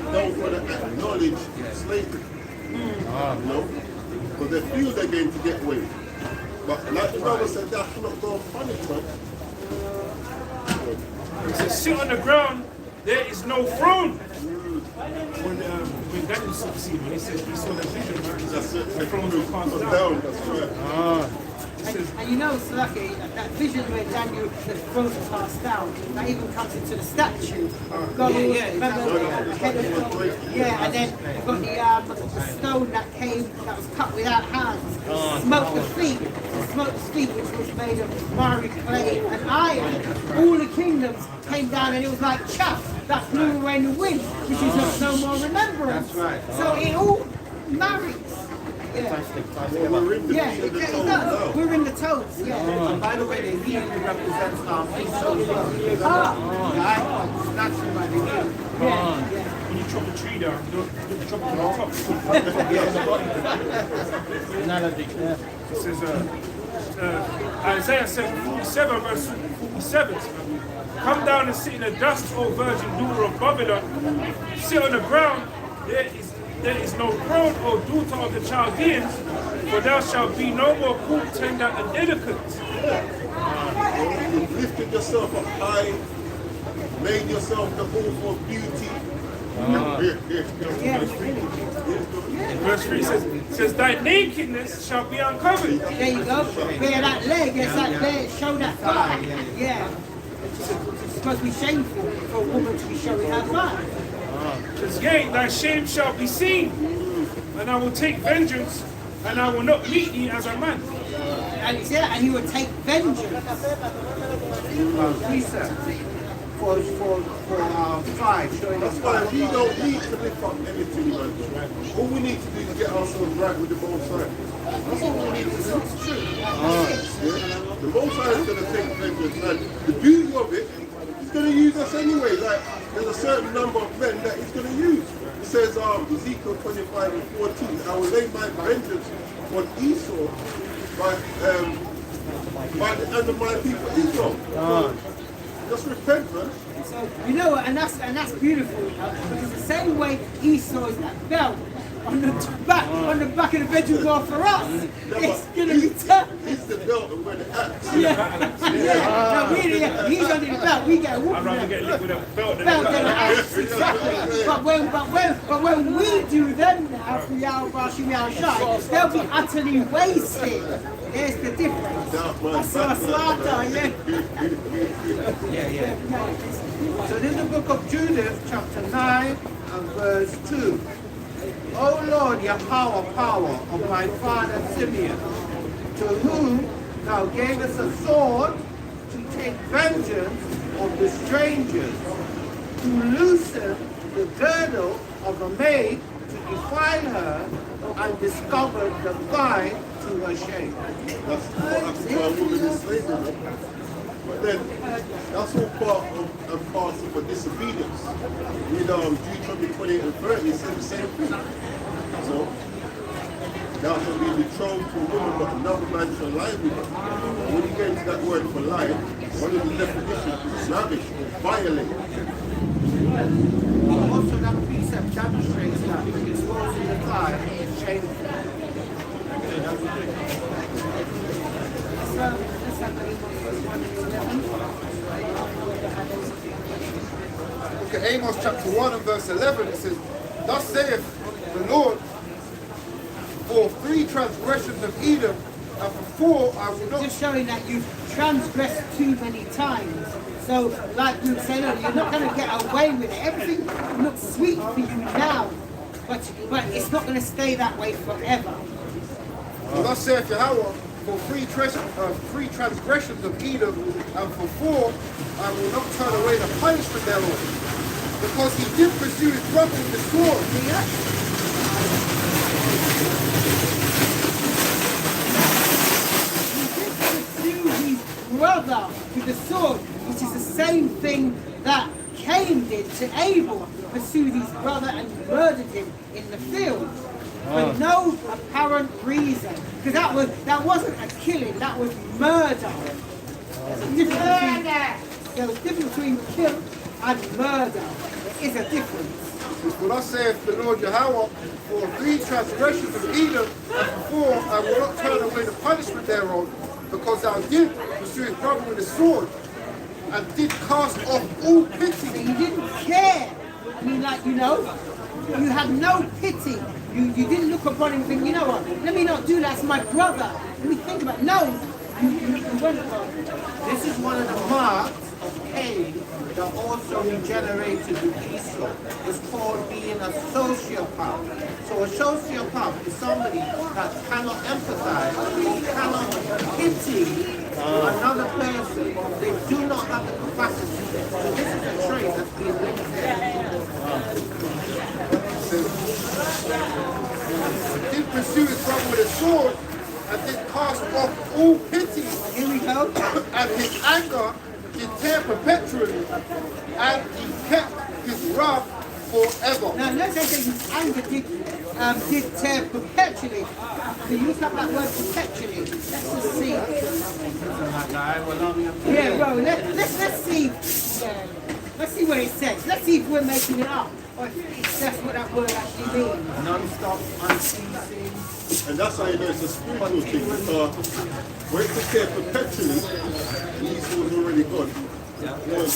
don't want to acknowledge slavery. You know? Because they feel they're going to get away. But like the brother said, that's not going to punish them. It says, sit on the ground, there is no throne. When Daniel saw the scene, when he says he saw the vision, That's it. the throne was passed down. Down, that's right. And you know, Slaki, that vision where Daniel, the throne was passed down, that even comes into the statue. God, remember the head of God. Yeah, and then you've got the stone that was cut without hands. Smoked the feet. Smoked the feet, which was made of fiery clay and iron. All the kingdoms came down and it was like chaff that blew away in the wind, which is no more remembrance. That's right. So it all marries. Yeah. We're in the Yeah, it does. We're in the toes, yeah. And by the way, the heel represents our feet. So the icon snatching by the heel. When you chop a tree down, don't chop it to the top. Analogy, yeah. It says, Isaiah 47, verse 47. Come down and sit in the dust, O virgin daughter of Babylon. Sit on the ground, there is there is no throne or daughter of the Chaldeans, for thou shalt be no more called tender and delicate. You've lifted yourself up high, made yourself the whole of beauty. Verse 3 says, thy nakedness shall be uncovered. There you go. Where that leg, yes, that leg, show that thigh. Yeah. It's supposed to be shameful for a woman to be showing her thigh. Says, yea, thy shame shall be seen, and I will take vengeance, and I will not meet thee as a man. And it's there, and he will take vengeance. For 5, showing us That's why we don't need to lift up anything, man. All we need to do is get ourselves right with the Most High. That's all we need to do. Yeah? The Most High is going to take vengeance, and the beauty of it, he's going to use us anyway. Like, there's a certain number of men that he's going to use. It says, Ezekiel 25 and 14, I will lay my vengeance on Esau by the hand of my people Israel. Just repent, man. So you know what, and that's beautiful, because the same way Esau is that belt on the back of the bedroom door for us, it's gonna be tough. He's the belt and we're the axe. No, really, he's under the belt. We get a whoop. I'd rather get lit with a belt than Belt than an axe, exactly. But when we do them now for Yahweh Bashim Yahushai, they'll be utterly wasted. There's the difference. I saw a slaughter, So this is the book of Judith, chapter 9 and verse 2. O Lord, Yahweh, power of my father Simeon, to whom thou gavest a sword to take vengeance of the strangers, to loosen the girdle of a maid, to defile her, and discover the thigh to her shame. That's why a woman is slavery. But then, that's all part of parcel for disobedience. With Deuteronomy 28 and 30, it says the same thing. So, thou shalt be betrothed to a woman, but another man shall lie with her. When you get into that word for lie, one of the definitions is lavish, violate. Also, that precept demonstrates that exposing the thigh is shameful. Look at Amos chapter 1 and verse 11. It says, thus saith the Lord, for 3 transgressions of Edom, and for 4 I will not... Just showing that you've transgressed too many times. So, like we said earlier, you're not going to get away with it. Everything looks sweet for you now, but it's not going to stay that way forever. Thus saith Yahweh, for 3 transgressions of Edom, and for 4 I will not turn away the punishment thereof, because he did pursue his brother with the sword. He did pursue his brother with the sword, which is the same thing that Cain did to Abel, pursued his brother and murdered him in the field. For no apparent reason. Because that wasn't a killing, that was murder. There was a difference between kill and murder. There is a difference. For thus saith the Lord Yahweh, for 3 transgressions of Edom, and for 4 I will not turn away the punishment thereof, because thou did pursue his brother with a sword, and did cast off all pity. So you didn't care. I mean, like, you had no pity. You didn't look upon him and think, you know what, let me not do that, it's my brother. Let me think about it. No, you went for it. This is one of the marks of Cain that also regenerated with Esau. It's called being a sociopath. So a sociopath is somebody that cannot empathize, cannot pity another person. They do not have the capacity. So this is a trait that's being linked there. Did pursue his brother with a sword, and did cast off all pity. Here we go. And his anger did tear perpetually, and he kept his wrath forever. Now, let's say his anger did tear perpetually. So you look up that word perpetually. Let's just see. Yeah, bro. Let's see. Let's see what it says. Let's see if we're making it up. or if that's what that word actually means. Non-stop, unceasing. And that's how you know it's a spiritual thing. Where it was there perpetually, Esau was already gone. It was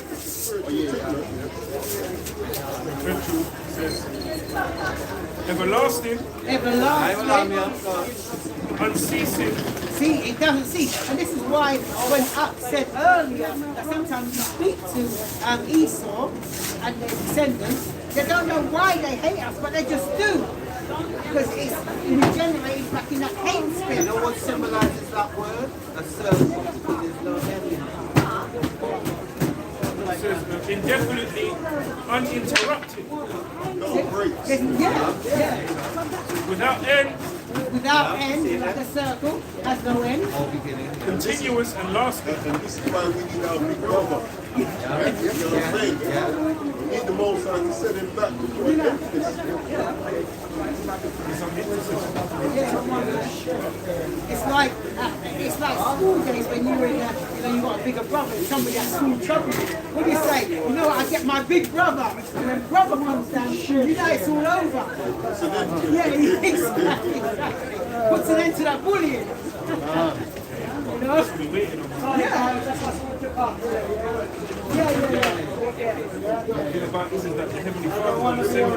spiritual thing, Perpetual says everlasting, unceasing. See, it doesn't cease. And this is why when Up said earlier that sometimes you speak to Esau and their descendants, they don't know why they hate us, but they just do. Because it's regenerated back in that hate You spirit. know what symbolizes that word? A circle, because there's no end in it. It says indefinitely uninterrupted, no breaks. Yeah. without end, Without end, like a circle, has no end. continuous and lasting. And this is why we need our big brother. You know what I'm saying? We need the Most High to send him back to put emphasis. It's like school days when you were in you got a bigger brother and somebody at school trouble you. What do you say? You know what, I get my big brother. And when brother comes down, you know it's all over. Yeah, exactly. Puts an end to that bullying. You know? The thing about this is that the Heavenly Father will send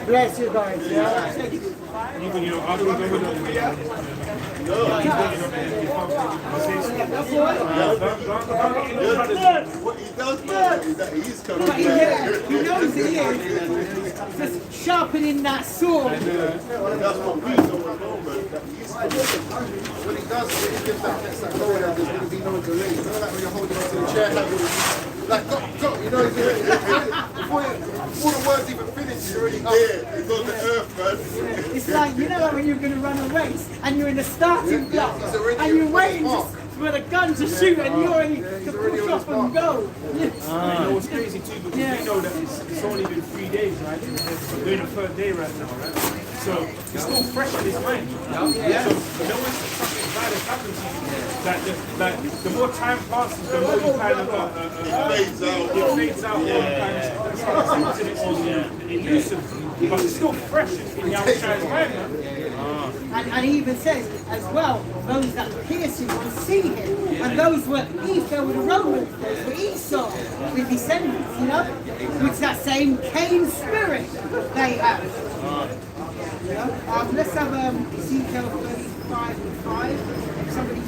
Bless you guys. even, you know, after we go with What he does know is that he's coming back. He knows he is. Just sharpening that sword. That's what we don't know, man. That he's coming. When he does, when he gives that next that goal, there's going to be no delay. You know, like when you're holding on to the chair, like go, you know, before the words even finish, you're already up. Yeah, he's on the earth, man. It's like, you know, like when you're going to run a race and you're in the starting block he's already and you're on waiting the mark. for the gun to shoot and you're ready to push off and go. You know what's crazy too, because we know that it's only been 3 days, right? We're doing the third day right now, right? So it's still fresh in his mind. So when something bad has happened to you, like the more time passes, the more you kind of it fades out. It loosens, but it's still fresh in your child's mind. And he even says as well, those that pierce him will see him. And those were Esau with the Romans, those were Esau with descendants, you know? Which that same Cain spirit they have. You know? Let's have Ezekiel 35 and 5. Somebody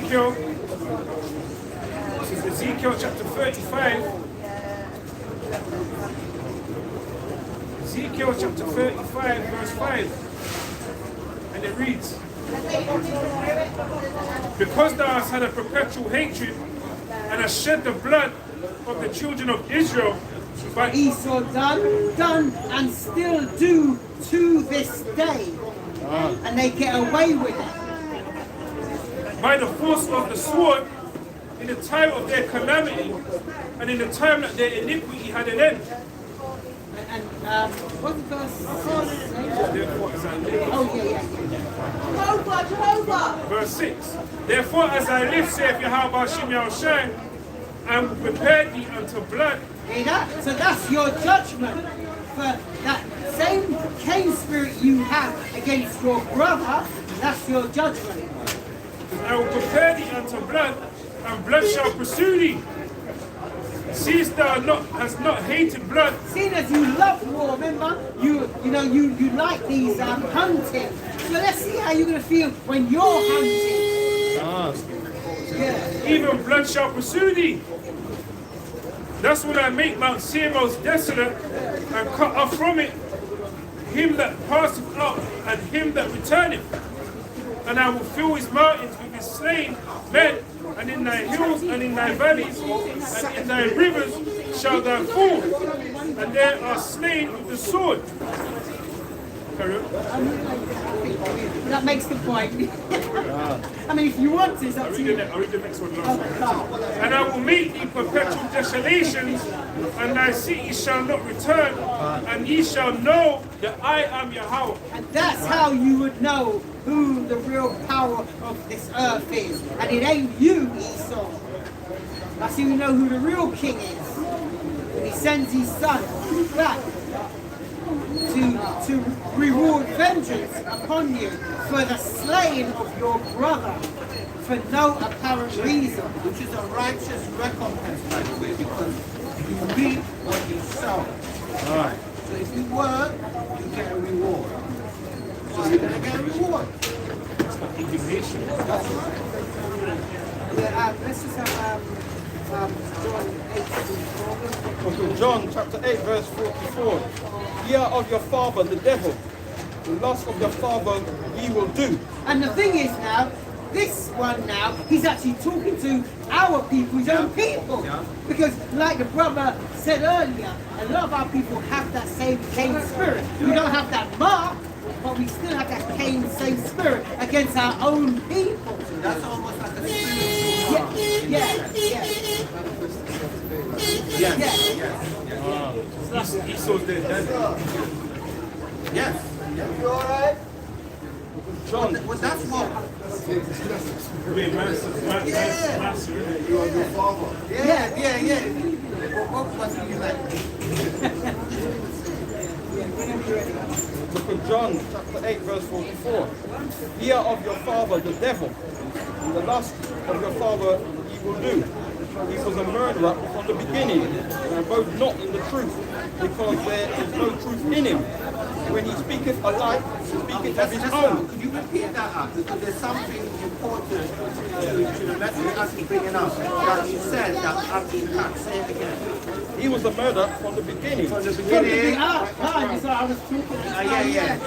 John This is Ezekiel chapter 35. Ezekiel chapter 35, verse 5. And it reads, because thou hast had a perpetual hatred and hast shed the blood of the children of Israel, by Esau done and still do to this day. And they get away with it. by the force of the sword, in the time of their calamity, and in the time that their iniquity had an end. And what's the verse? Therefore, as I live. Oh, yeah. Jehovah. Verse 6. Therefore, as I live, saith Yahweh Hashem Yahushai, I will prepare thee unto blood. Hear that? So that's your judgment for that same Cain spirit you have against your brother. That's your judgment. I will prepare thee unto blood, and blood shall pursue thee. Seest thou hast not hated blood? Seeing as you love war, remember, you like these hunting. So let's see how you're going to feel when you're hunting. Yeah. Even blood shall pursue thee. Thus will I make Mount Seir most desolate, and cut off from it him that passeth up, and him that returneth. And I will fill his mountains with his slain men, and in thy hills and in thy valleys, and in thy rivers shall thou fall, and there are slain with the sword. Carry on. That makes the point. I mean, if you want to, it's up to you. I'll read the next one last one. And I will make thee perpetual desolations, and thy cities shall not return, and ye shall know that I am Yahweh. And that's how you would know who the real power of this earth is. And it ain't you, Esau. That's how you know who the real king is. And he sends his son back to reward vengeance upon you for the slaying of your brother for no apparent reason. Which is a righteous recompense, by the way, because you reap what you sow. Right. So if you work, you get a reward. So you're going to get a reward. Indignation. Yeah, let's just have John 8. Okay, John chapter 8 verse 44. Ye are of your father the devil. The lust of your father ye will do. And the thing is now, this one now, he's actually talking to our people, his own people. Because like the brother said earlier, a lot of our people have that same Cain spirit. We don't have that mark, but we still have that Cain same spirit against our own people. So that's almost like a spiritual mark. Esau's dead, daddy. Yes. You all right? John, Well, that's what. Wait, massive. You are your father. Yeah. What was he like? look at John chapter 8 verse 44. Ye are of your father the devil. And the lust of your father ye will do. He was a murderer from the beginning, and abode not in the truth, because there is no truth in him. When he speaketh a lie, he speaketh of his own. Could you repeat that up? Because there's something important to the message as you're bringing up that you said that I can't say it again. He was a murderer from the beginning. From the From the beginning. beginning, I was talking.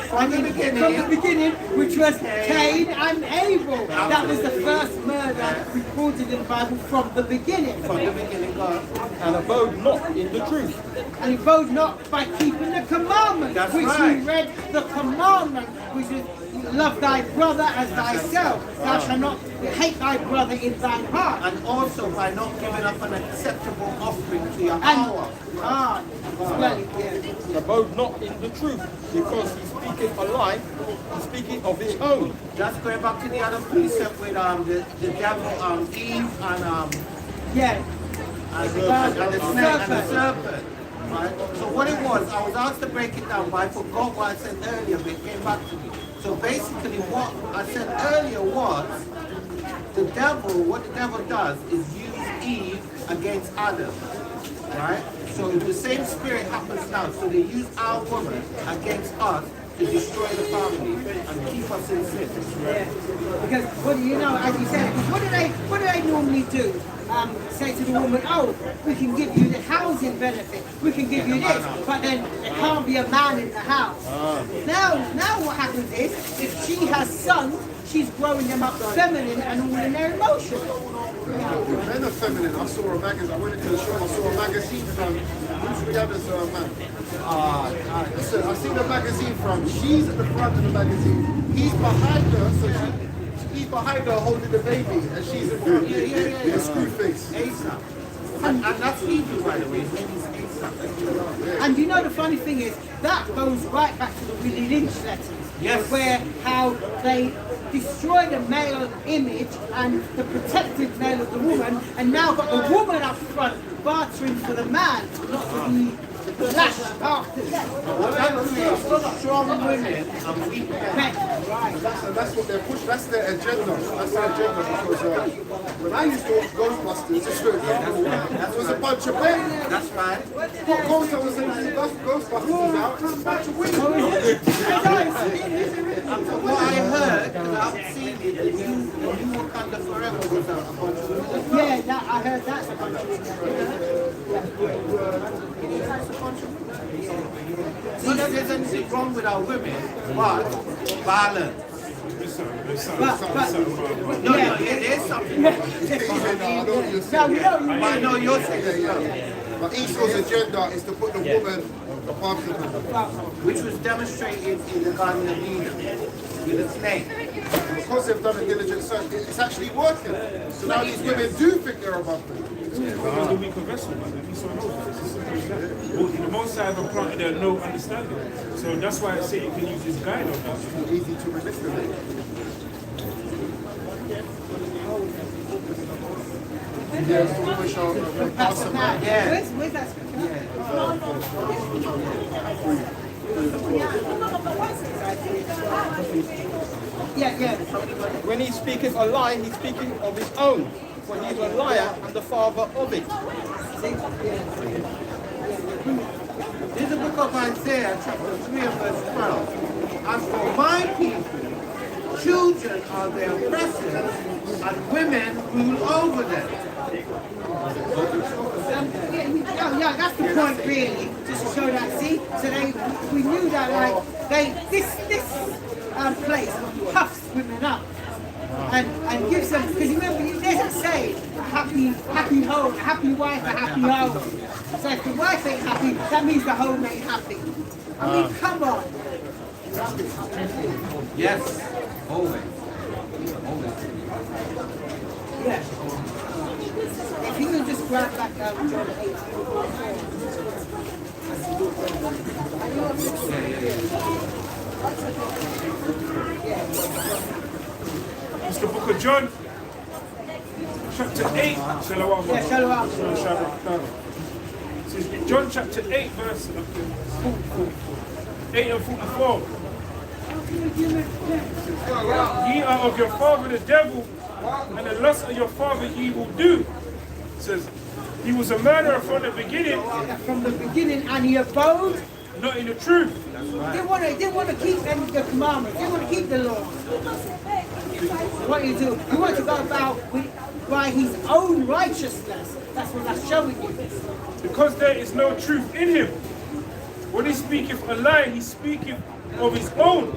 From the beginning. From the beginning, which was Cain and Abel. That was the first murder recorded in the Bible from the beginning. From the beginning, God. And abode not in the truth. And he abode not by keeping the commandment, That's which right. we read the commandment, which is love thy brother as thyself. Thou shalt not hate thy brother in thine heart. And also by not giving up an acceptable offering to your And power. well, yeah. And abode not in the truth, because he speaketh a lie, he speaketh of his own. That's going back to the other precept with the devil, Eve, and Yeah. and the snake and the serpent. Right? So what it was, I was asked to break it down, but I forgot what I said earlier, but it came back to me. So basically what I said earlier was, what the devil does is use Eve against Adam. Right? So the same spirit happens now. So they use our woman against us to destroy the family and keep us in sin. Yeah. Because what do you know, as you said, what do they normally do? Say to the woman, oh, we can give you the housing benefit, we can give you this, but then there can't be a man in the house. Now what happens is, if she has sons, she's growing them up feminine and all in their emotions. Men are feminine. I saw a magazine. I went into the shop. I saw a magazine from who's Rihanna's man. Listen, I seen the magazine from. She's at the front of the magazine. He's behind her, so he's behind her holding the baby, and she's in front with a screw face. Asa. And that's Hebrew, by the way. His name is Asa. And you know the funny thing is, that goes right back to the Willie Lynch letters. Yes. Where how they destroy the male image and the protected male of the woman, and now got the woman up front bartering for the man, not to be lashed after death. That creates strong women and weak men. Right. That's what they're pushing. That's their agenda. That's their agenda. Because when I used to watch Ghostbusters, it was a bunch of men. That's right. What Ghostbusters was saying, Ghostbusters out, it was a bunch of women. From what I heard, because I haven't seen it, the new Wakanda Forever was a bunch of women. Yeah, that, I heard that's a bunch of See, there's anything wrong with our women, but balance. There's But, something. No, yeah. there's something. Yeah, no, I know what you're No, saying. we don't. But I know you're saying But Esau's agenda is to put the woman above the man. which was demonstrated in the Garden of Eden with the snake. Because they've done a diligent search, it's actually working. So now these women do think they're above them. Because the weaker vessel, man. Esau knows that. It's as simple as that. Well, the Most High have implanted there no understanding. So that's why I say you can use his guide on that. It's easy to resist them. Yeah, so we shall pass them out. Yeah. Where's that scripture? Yeah. When he speaketh a lie, he's speaking of his own. For he is a liar and the father of it. This is the book of Isaiah, chapter 3 and verse 12. As for my people, children are their oppressors, and women rule over them. Yeah, that's the point really, just to show that, see? So we knew that this place puffs women up and gives them, because remember, it doesn't say a happy home, a happy wife, a happy home. So if the wife ain't happy, that means the home ain't happy. I mean, come on. Yes, always. Yeah. If you can just grab back John 8. It's the book of John, chapter 8. Shalom. Yeah, shalom. It says John chapter 8, verse 8 and 44. Ye are of your father the devil, and the lust of your father ye will do. It says, he was a murderer from the beginning, From the beginning, and he abode. not in the truth. They want to keep the commandments. They want to keep the law. What you do? You want to go about by his own righteousness. That's what that's showing you. Because there is no truth in him. When he speaketh a lie, he speaketh of his own,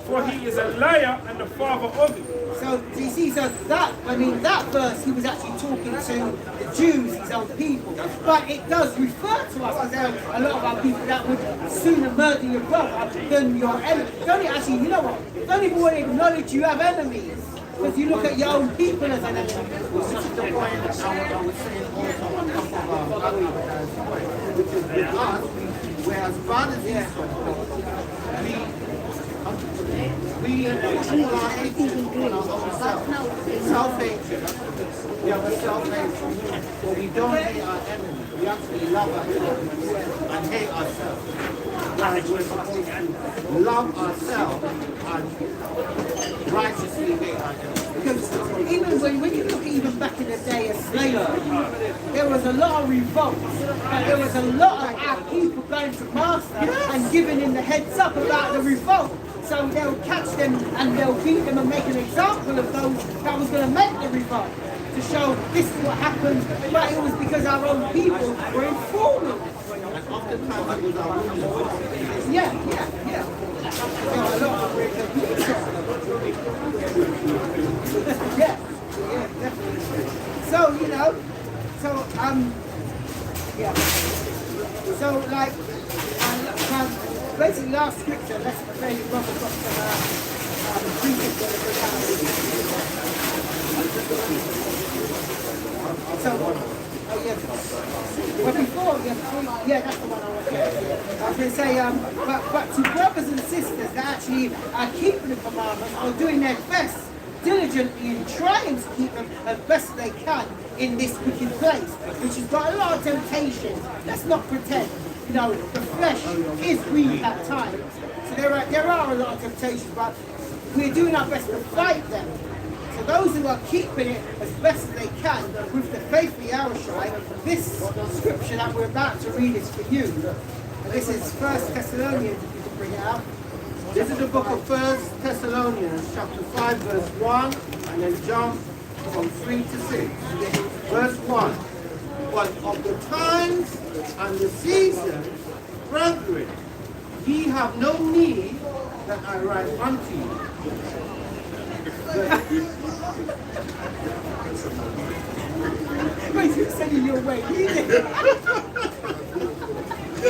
for he is a liar and the father of it. So you see, that verse, he was actually talking to the Jews, his own people. But it does refer to us, because there are a lot of our people that would sooner murder your brother than your enemy. Don't actually, you know what? Don't even want to acknowledge you have enemies. Because you look at your own people as an enemy. This is the point I was saying also on top of our other point, which is with us, whereas brothers we all are hateful on our own self. Self-hatred. We have a self-hatred. But we don't hate our enemies. We actually love ourselves and hate ourselves. Whereas we're supposed to love ourselves and righteously hate our enemies. Because even when you look even back in the day of slavery, there was a lot of revolts. And there was a lot of our people going to master and giving him the heads up about the revolt. So they'll catch them and they'll beat them and make an example of those that was going to make the revolt. To show this is what happened, but it was because our own people were informing. And oftentimes it was our women. Yeah. There were a lot of yeah, definitely. So, So, like, basically last scripture, let's say Brother got some preaching going to bring out. So, well, before, that's the one I want to say. I was going to say, but to brothers and sisters that actually are keeping the commandments or doing their best, diligently and trying to keep them as best they can in this wicked place, which has got a lot of temptations. Let's not pretend. The flesh is weak at times. So there are a lot of temptations, but we're doing our best to fight them. So those who are keeping it as best as they can with the faith of Yahushua, this scripture that we're about to read is for you. And this is 1 Thessalonians, if you can bring it out. This is the book of 1 Thessalonians, chapter 5, verse 1, and then jump from 3 to 6. Verse 1. But of the times and the seasons, brethren, ye have no need that I write unto you. Wait, you said in your way.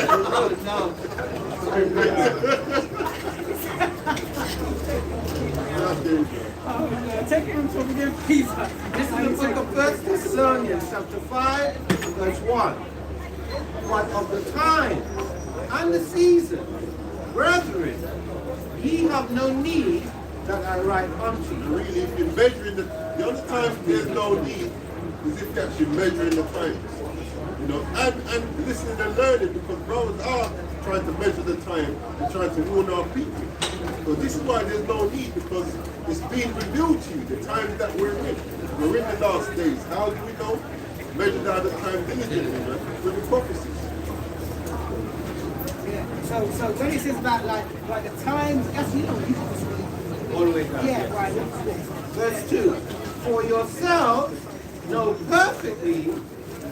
Oh, no. Take him to forgive Peter. This is the book of 1 Thessalonians, chapter 5, verse 1. But of the time and the season, brethren, ye have no need that I write unto you. Really, if you're measuring the only time there's no need is if you're actually measuring the times. You know, and listening and learning, because brothers are trying to measure the time and trying to warn our people. So this is why there's no need, because it's being revealed to you, the times that we're in. We're in the last days. How do we know? Measure down the time diligently, man, with the prophecies. Yeah. So when it says about like the times, that's you know you can just read. All the way down. Yeah, right. Verse 2. For yourselves know perfectly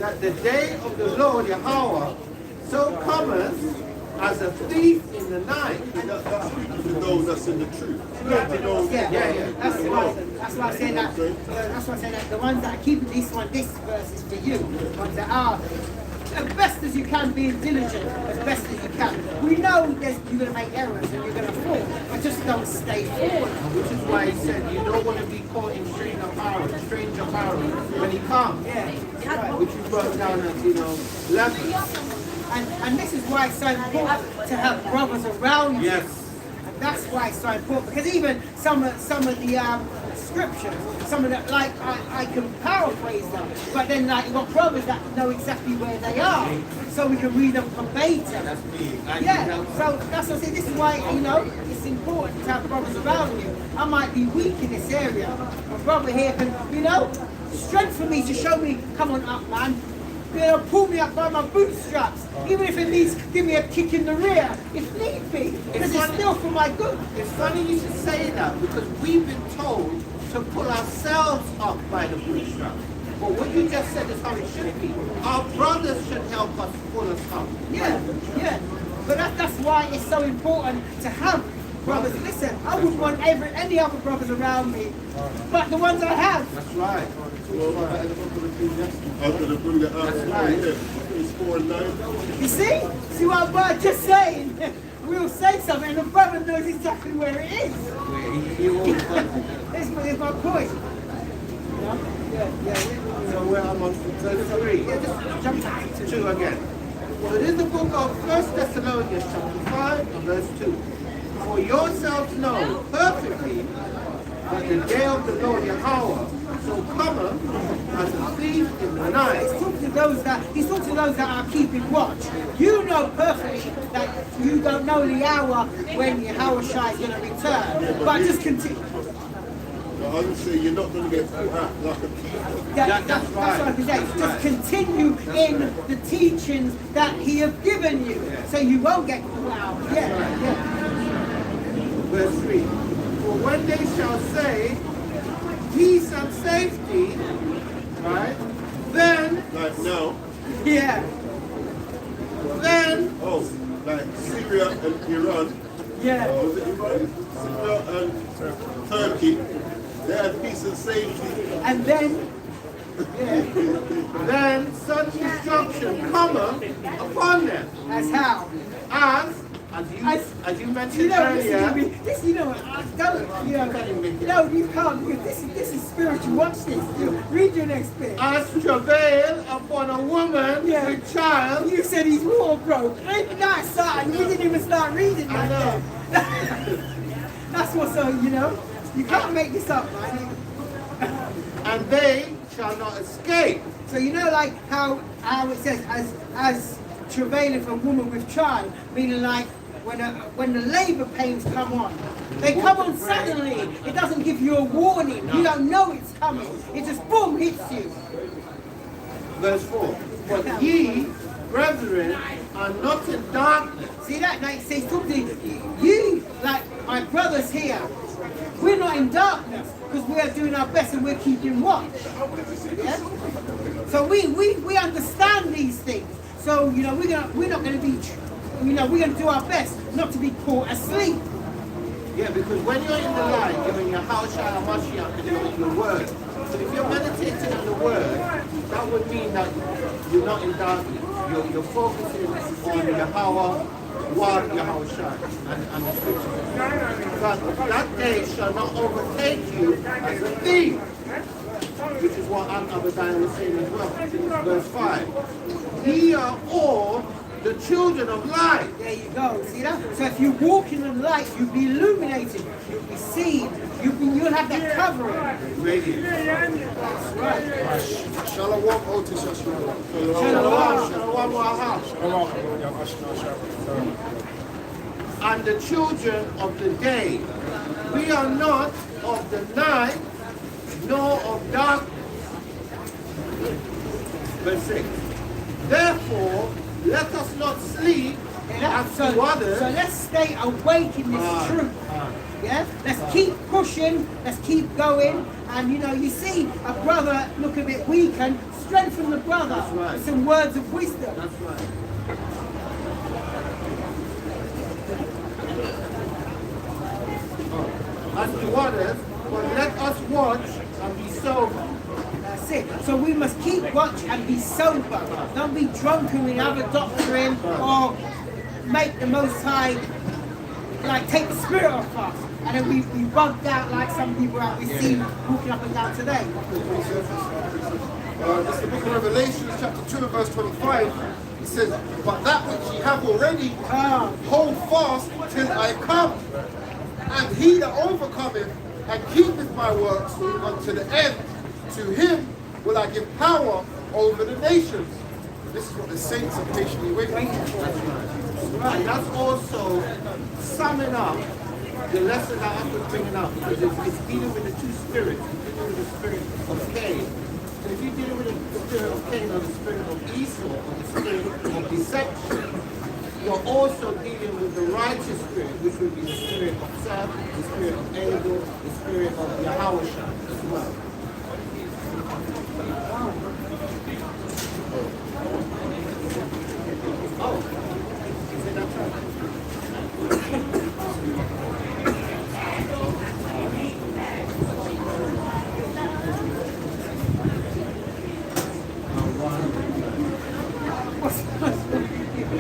that the day of the Lord Yahweh so cometh as a thief in the night. That's speaking to those that's in the truth. Not to those Yeah. That's who why don't. I say that. That's why I say that the ones that are keeping this verse is for you. The ones that are as best as you can, being diligent as best as you can. We know you're going to make errors and you're going to fall, but just don't stay forward. Which is why he said you don't want to be caught in strange apparel when he comes. Yeah. Right. Which you broke down at, 11. And this is why it's so important to have brothers around you. Yes. And that's why it's so important, because even some of the scriptures, some of the, like, I can paraphrase them, but then like you've got brothers that know exactly where they are, so we can read them verbatim. That's me. Yeah, so that's what I say. This is why, it's important to have brothers around you. I might be weak in this area. My brother here can, strengthen me to show me, come on up, man. Pull me up by my bootstraps, even if it means give me a kick in the rear, if need be, because it's still for my good. It's funny you should say that, because we've been told to pull ourselves up by the bootstrap. But what you just said is how it should be. Our brothers should help us pull us up. Yeah. But that's why it's so important to have brothers. Listen, I wouldn't want any other brothers around me, but the ones I have. That's right. After the Buddha, it's 4 and 9. You see what I'm just saying? We'll say something and the brother knows exactly where it is. This is my point. Yeah. So we're on verse 3. Yeah, just jump back to 2 again. So this is the book of 1 Thessalonians chapter 5 and verse 2. For yourselves know perfectly that the day of the Lord Yahweh so cometh as a thief in the night. He's talking to those that are keeping watch. You know perfectly that you don't know the hour when Yahweh Shai is going to return. But just continue. I would say you're not going to get caught out like a thief. That's what I can say. Just continue in the teachings that He has given you, so you won't get caught out. Yeah. Verse 3. For when they shall say, peace and safety, right? Then, Like now, Yeah. then, like Syria and Iran, Yeah. was it Iran? Syria and Turkey, they had peace and safety. And then, then such destruction cometh upon them. as how? As you mentioned earlier, This, you know, I don't, no, you can't, because this is spiritual. Watch this. Read your next bit. as travail upon a woman with child. You said he's war broke. Even that started, we didn't even start reading that. That's what's so, you can't make this up, man. And they shall not escape. So like how it says, as travailing for a woman with child, meaning like when the labour pains come on, they come on suddenly. It doesn't give you a warning. You don't know it's coming. It just boom hits you. Verse 4. But ye, brethren, are not in darkness. See that? Like says something. You, like my brothers here, we're not in darkness because we are doing our best and we're keeping watch. Yeah. So we understand these things. So we're not going to be. We're going to do our best not to be caught asleep. Yeah, because when you're in the light, you're in your house, Mashiach, and you're in the Word. So if you're meditating on the Word, that would mean that you're not in darkness. You're focusing on Yahweh, Word, Yahushua, and the Scriptures. But that day shall not overtake you as a thief, which is what Abadiah was saying as well. Verse 5. Ye are all the children of light. There you go. See that? So if you walk in the light, you'll be illuminated. You'll be seen. You'll have that covering. Radiant. That's right. Shalom, Otis Yashua. Shalom, and the children of the day. We are not of the night, nor of darkness. Verse 6. Therefore, let us not sleep as So to others. let's stay awake in this truth. Yeah? Let's keep pushing, let's keep going. And you see a brother look a bit weakened, strengthen the brother right. with some words of wisdom. That's right. As to others, but let us watch and be sober. That's it. So we must keep watch and be sober. Don't be drunken with other doctrine or make the Most High take the spirit off us. And then we bugged out like some people that we see walking up and down today. It's the book of Revelation, chapter 2, verse 25. It says, but that which ye have already, hold fast till I come. And he that overcometh and keepeth my works unto the end, to him will I give power over the nations. This is what the saints are patiently waiting for. And that's also summing up the lesson that I was bringing up, because it's dealing with the two spirits. It's dealing with the spirit of Cain. So if you're dealing with the spirit of Cain or the spirit of Esau or the spirit of deception, you're also dealing with the righteous spirit, which would be the spirit of Seth, the spirit of Abel, the spirit of Yahushua as well. Oh, is it that time?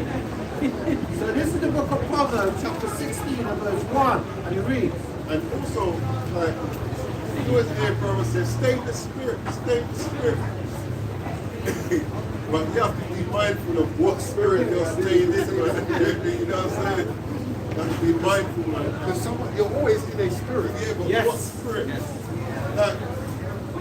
So this is the book of Proverbs, chapter 16 and verse 1, and it reads. And also, you always hear Proverbs say, stay in the spirit, stay in the spirit. But you have to be mindful of what spirit you're staying in. You know what I'm saying? You have to be mindful of it. Because you're always in a spirit. Yeah, but Yes. what spirit? Like,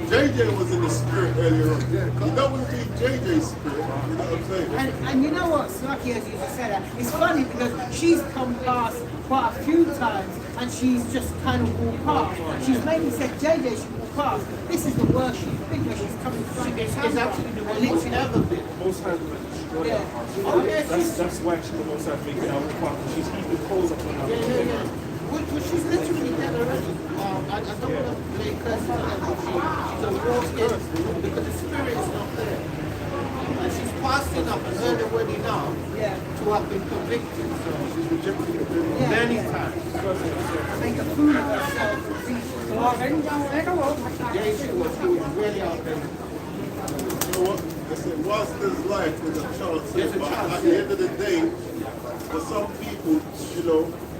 JJ was in the spirit earlier on. You don't want to be JJ's spirit. You know what I'm saying? And you know what, Snarky, as you just said that, it's funny because she's come past quite a few times and she's just kind of walked past. She's mainly said JJ should walk past. This is the worship thing where she's coming from. It's actually the one it's ever been. Most High will destroy Yeah. her. Oh, yes, That's why she the Most High making our part. She's keeping coals up on her. yeah. Which she's literally dead already. I don't want to play curses on her, but she's a walk in because the spirit is not there. And she's passing up and heard the word enough to have been convicted. So she's rejected it many times. Make a fool of herself. Yeah, she was really out there. You know what? I said, whilst there's life, there's a chance. There's a But chance, at the end of the day, for some people,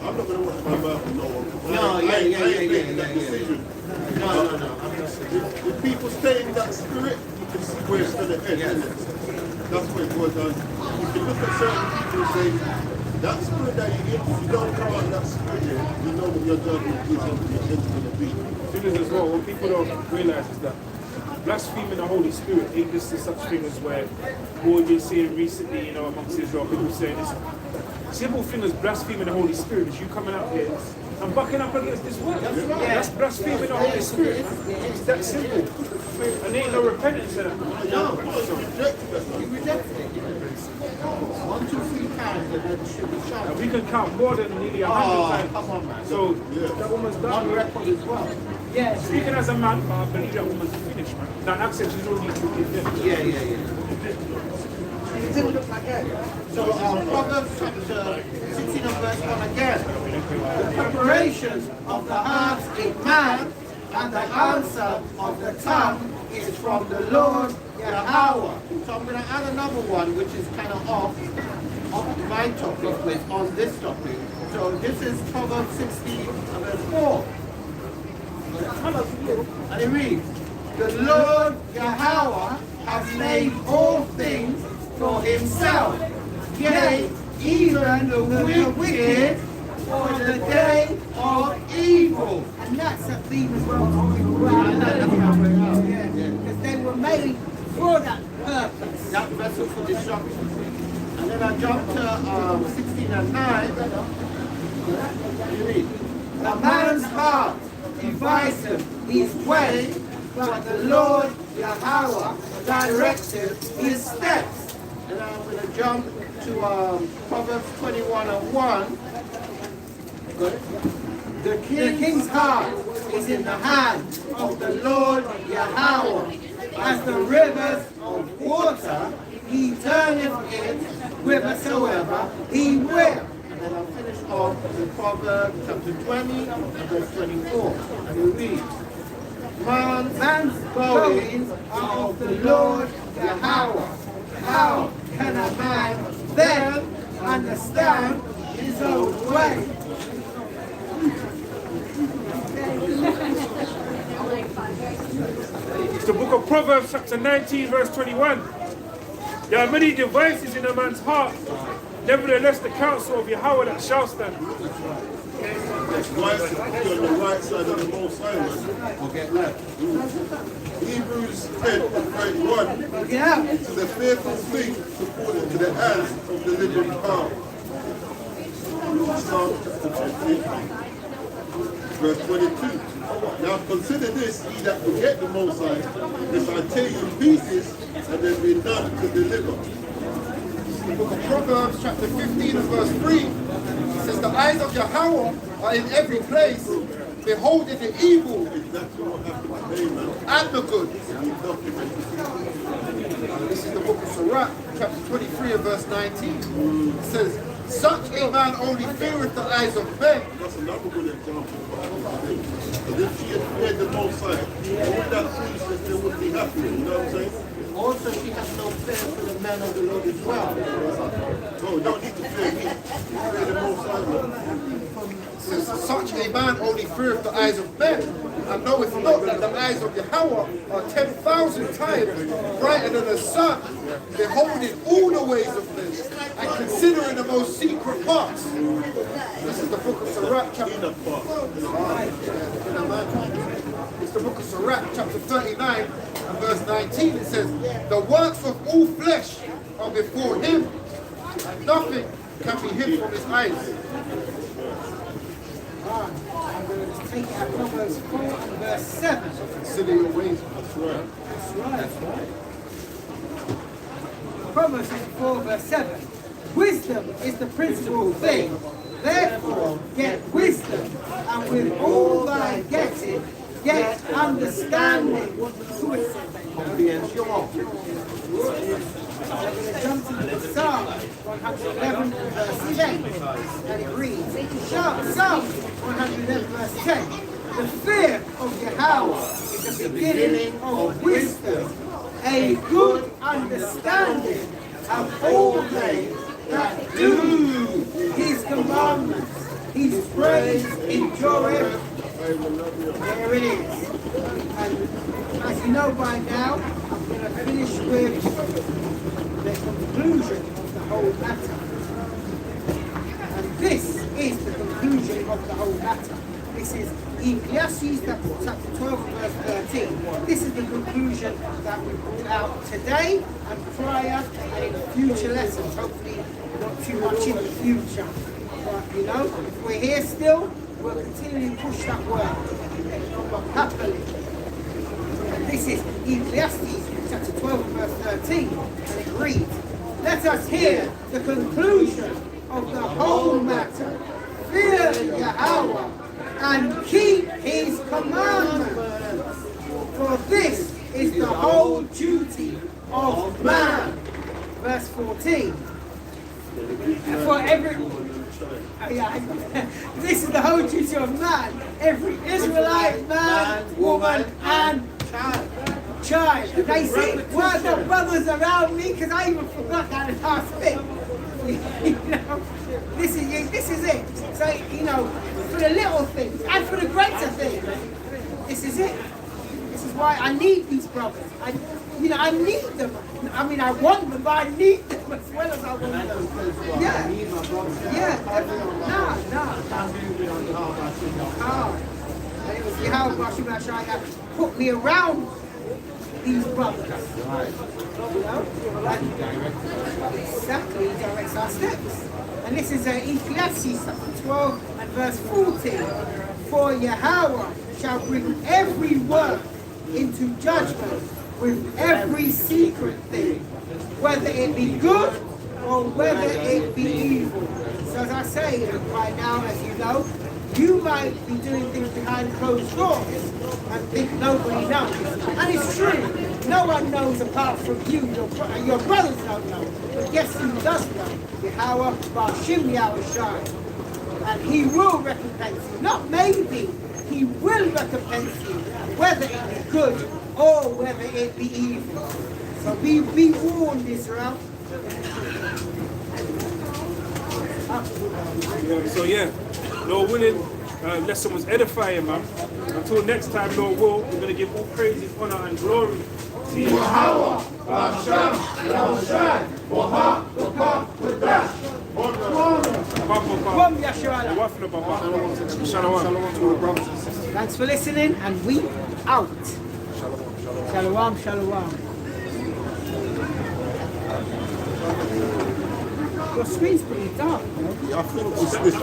I'm not going to watch my mouth with no one. No, I ain't making that decision. No. If people stay in that spirit, you can see where it's going to end, isn't it? That's what it goes on. You can look at certain people and say, that spirit that you're in, if you don't come out of that spirit, you know what your judgment is going to be. The thing is as well, what people don't realize is that blaspheming the Holy Spirit ain't just such thing as where what we've been seeing recently, amongst Israel, people saying this. Simple thing as blaspheming the Holy Spirit is you coming out here and bucking up against this word. That's blaspheming the Holy Spirit. It's that simple. And there ain't no repentance in it. No, you rejected it. 1, 2, 3 times and then it should be shot. And we can count more than nearly 100 times. Come on, man. So that woman's On done. record as well. Yeah. Speaking as a man, but I believe that woman's finished, man. That accent, she's already condemned. Yeah. It didn't look like that. So Proverbs chapter 16 13 and verse 1 again. The preparation of the heart is man, and the answer of the tongue is from the Lord Yahweh. So I'm going to add another one which is kind of off my topic with on this topic. So this is Proverbs 16 and verse 4. And it reads, the Lord Yahweh has made all things for himself, yea, even the wicked for the day of evil. And that's a theme as well. Because they were made for that purpose. That vessel for destruction. And then I jump to 16 and 9. You read, A man's heart deviseth his way, but the Lord Yahweh directed his steps. and I'm going to jump to Proverbs 21 and 1. The king's heart is in the hand of the Lord Yahweh. As the rivers of water, he turneth it whithersoever he will. And then I'll finish off with Proverbs chapter 20 and verse 24. And we read, Man's goings are of the Lord Yahweh. How can a man then understand his own way? It's the book of Proverbs, chapter 19, verse 21. There are many devices in a man's heart, nevertheless the counsel of Yahweh that shall stand. That's right, on the right side of the Most High. Will get left. Hebrews 10 and 31. Yeah. To the fearful thing according to the hands of the living power. Psalm chapter 15, verse 22. Now consider this, ye that forget the Most High, if I tear you in pieces, and there be none to deliver. The book of Proverbs, chapter 15 and verse 3, it says, the eyes of Yahweh are in every place, beholding the evil and the good. This is the book of Sirach, chapter 23 and verse 19. It says, such a man only feareth the eyes of men. That's another good example. But if she had feared the Most High, all that foolishness they would be happy, you know what I'm saying? also she has no fear for the men of the Lord as well. Oh, you don't need to fear me. Fear the Most High. It says, such a man only feareth the eyes of men, and knoweth not that the eyes of Yahweh are 10,000 times brighter than the sun, beholding all the ways of men, and considering the most secret parts. This is the book of Sirach, chapter It's the book of Sirach, chapter 39, and verse 19. It says, the works of all flesh are before him, and nothing can be hid from his eyes. I'm going to take it at Proverbs 4 and verse 7. Consider your ways. That's right. Proverbs 4 verse 7. Wisdom is the principal thing. Therefore get wisdom, and with all thy getting, get understanding. I'm going to jump to the Psalm 111 verse 10, and it reads, Psalm 111 verse 10, the fear of Yahweh is the beginning of wisdom, a good understanding of all they that do his commandments. His praise endureth. There it is. And as you know by now, I'm going to finish with the conclusion of the whole matter. And this is the conclusion of the whole matter. This is Ecclesiastes chapter 12 verse 13. This is the conclusion that we brought out today and prior and in future lessons. Hopefully not too much in the future. But you know, if we're here still, we'll continue to push that word. Happily. And this is Ecclesiastes chapter 12 verse 13. And it reads, let us hear the conclusion of the whole matter. Fear Yahweh and keep his commandments. For this is the whole duty of man. Verse 14. This is the whole duty of man. Every Israelite, man, woman, and child. They see, why the brothers around me? Because I even forgot that last bit. You know, this is it. So, you know, for the little things and for the greater things, this is it. This is why I need these brothers. I need them. I mean, I want them, but I need them as well as I want them. Yeah. Yeah. And it was Yahweh Shai put me around these brothers. You know? Exactly, he directs our steps. And this is Ecclesiastes 12 and verse 14. For Yahweh shall bring every work into judgment with every secret thing, whether it be good or whether it be evil. So as I say right now, as you know, you might be doing things behind closed doors and think nobody knows. And it's true. No one knows apart from you. Your brothers don't know. But guess who does know? Yahweh Bashim Yahweh Shai. And he will recompense you. Not maybe. He will recompense you. Whether it be good or whether it be evil. So be warned, Israel. So yeah, Lord willing, lesson was edifying, man. Until next time, Lord will, we're going to give all praises, honor and glory to you. Thanks for listening, and we out. Shalom, shalom. Your screen's pretty dark, you know? I think it's this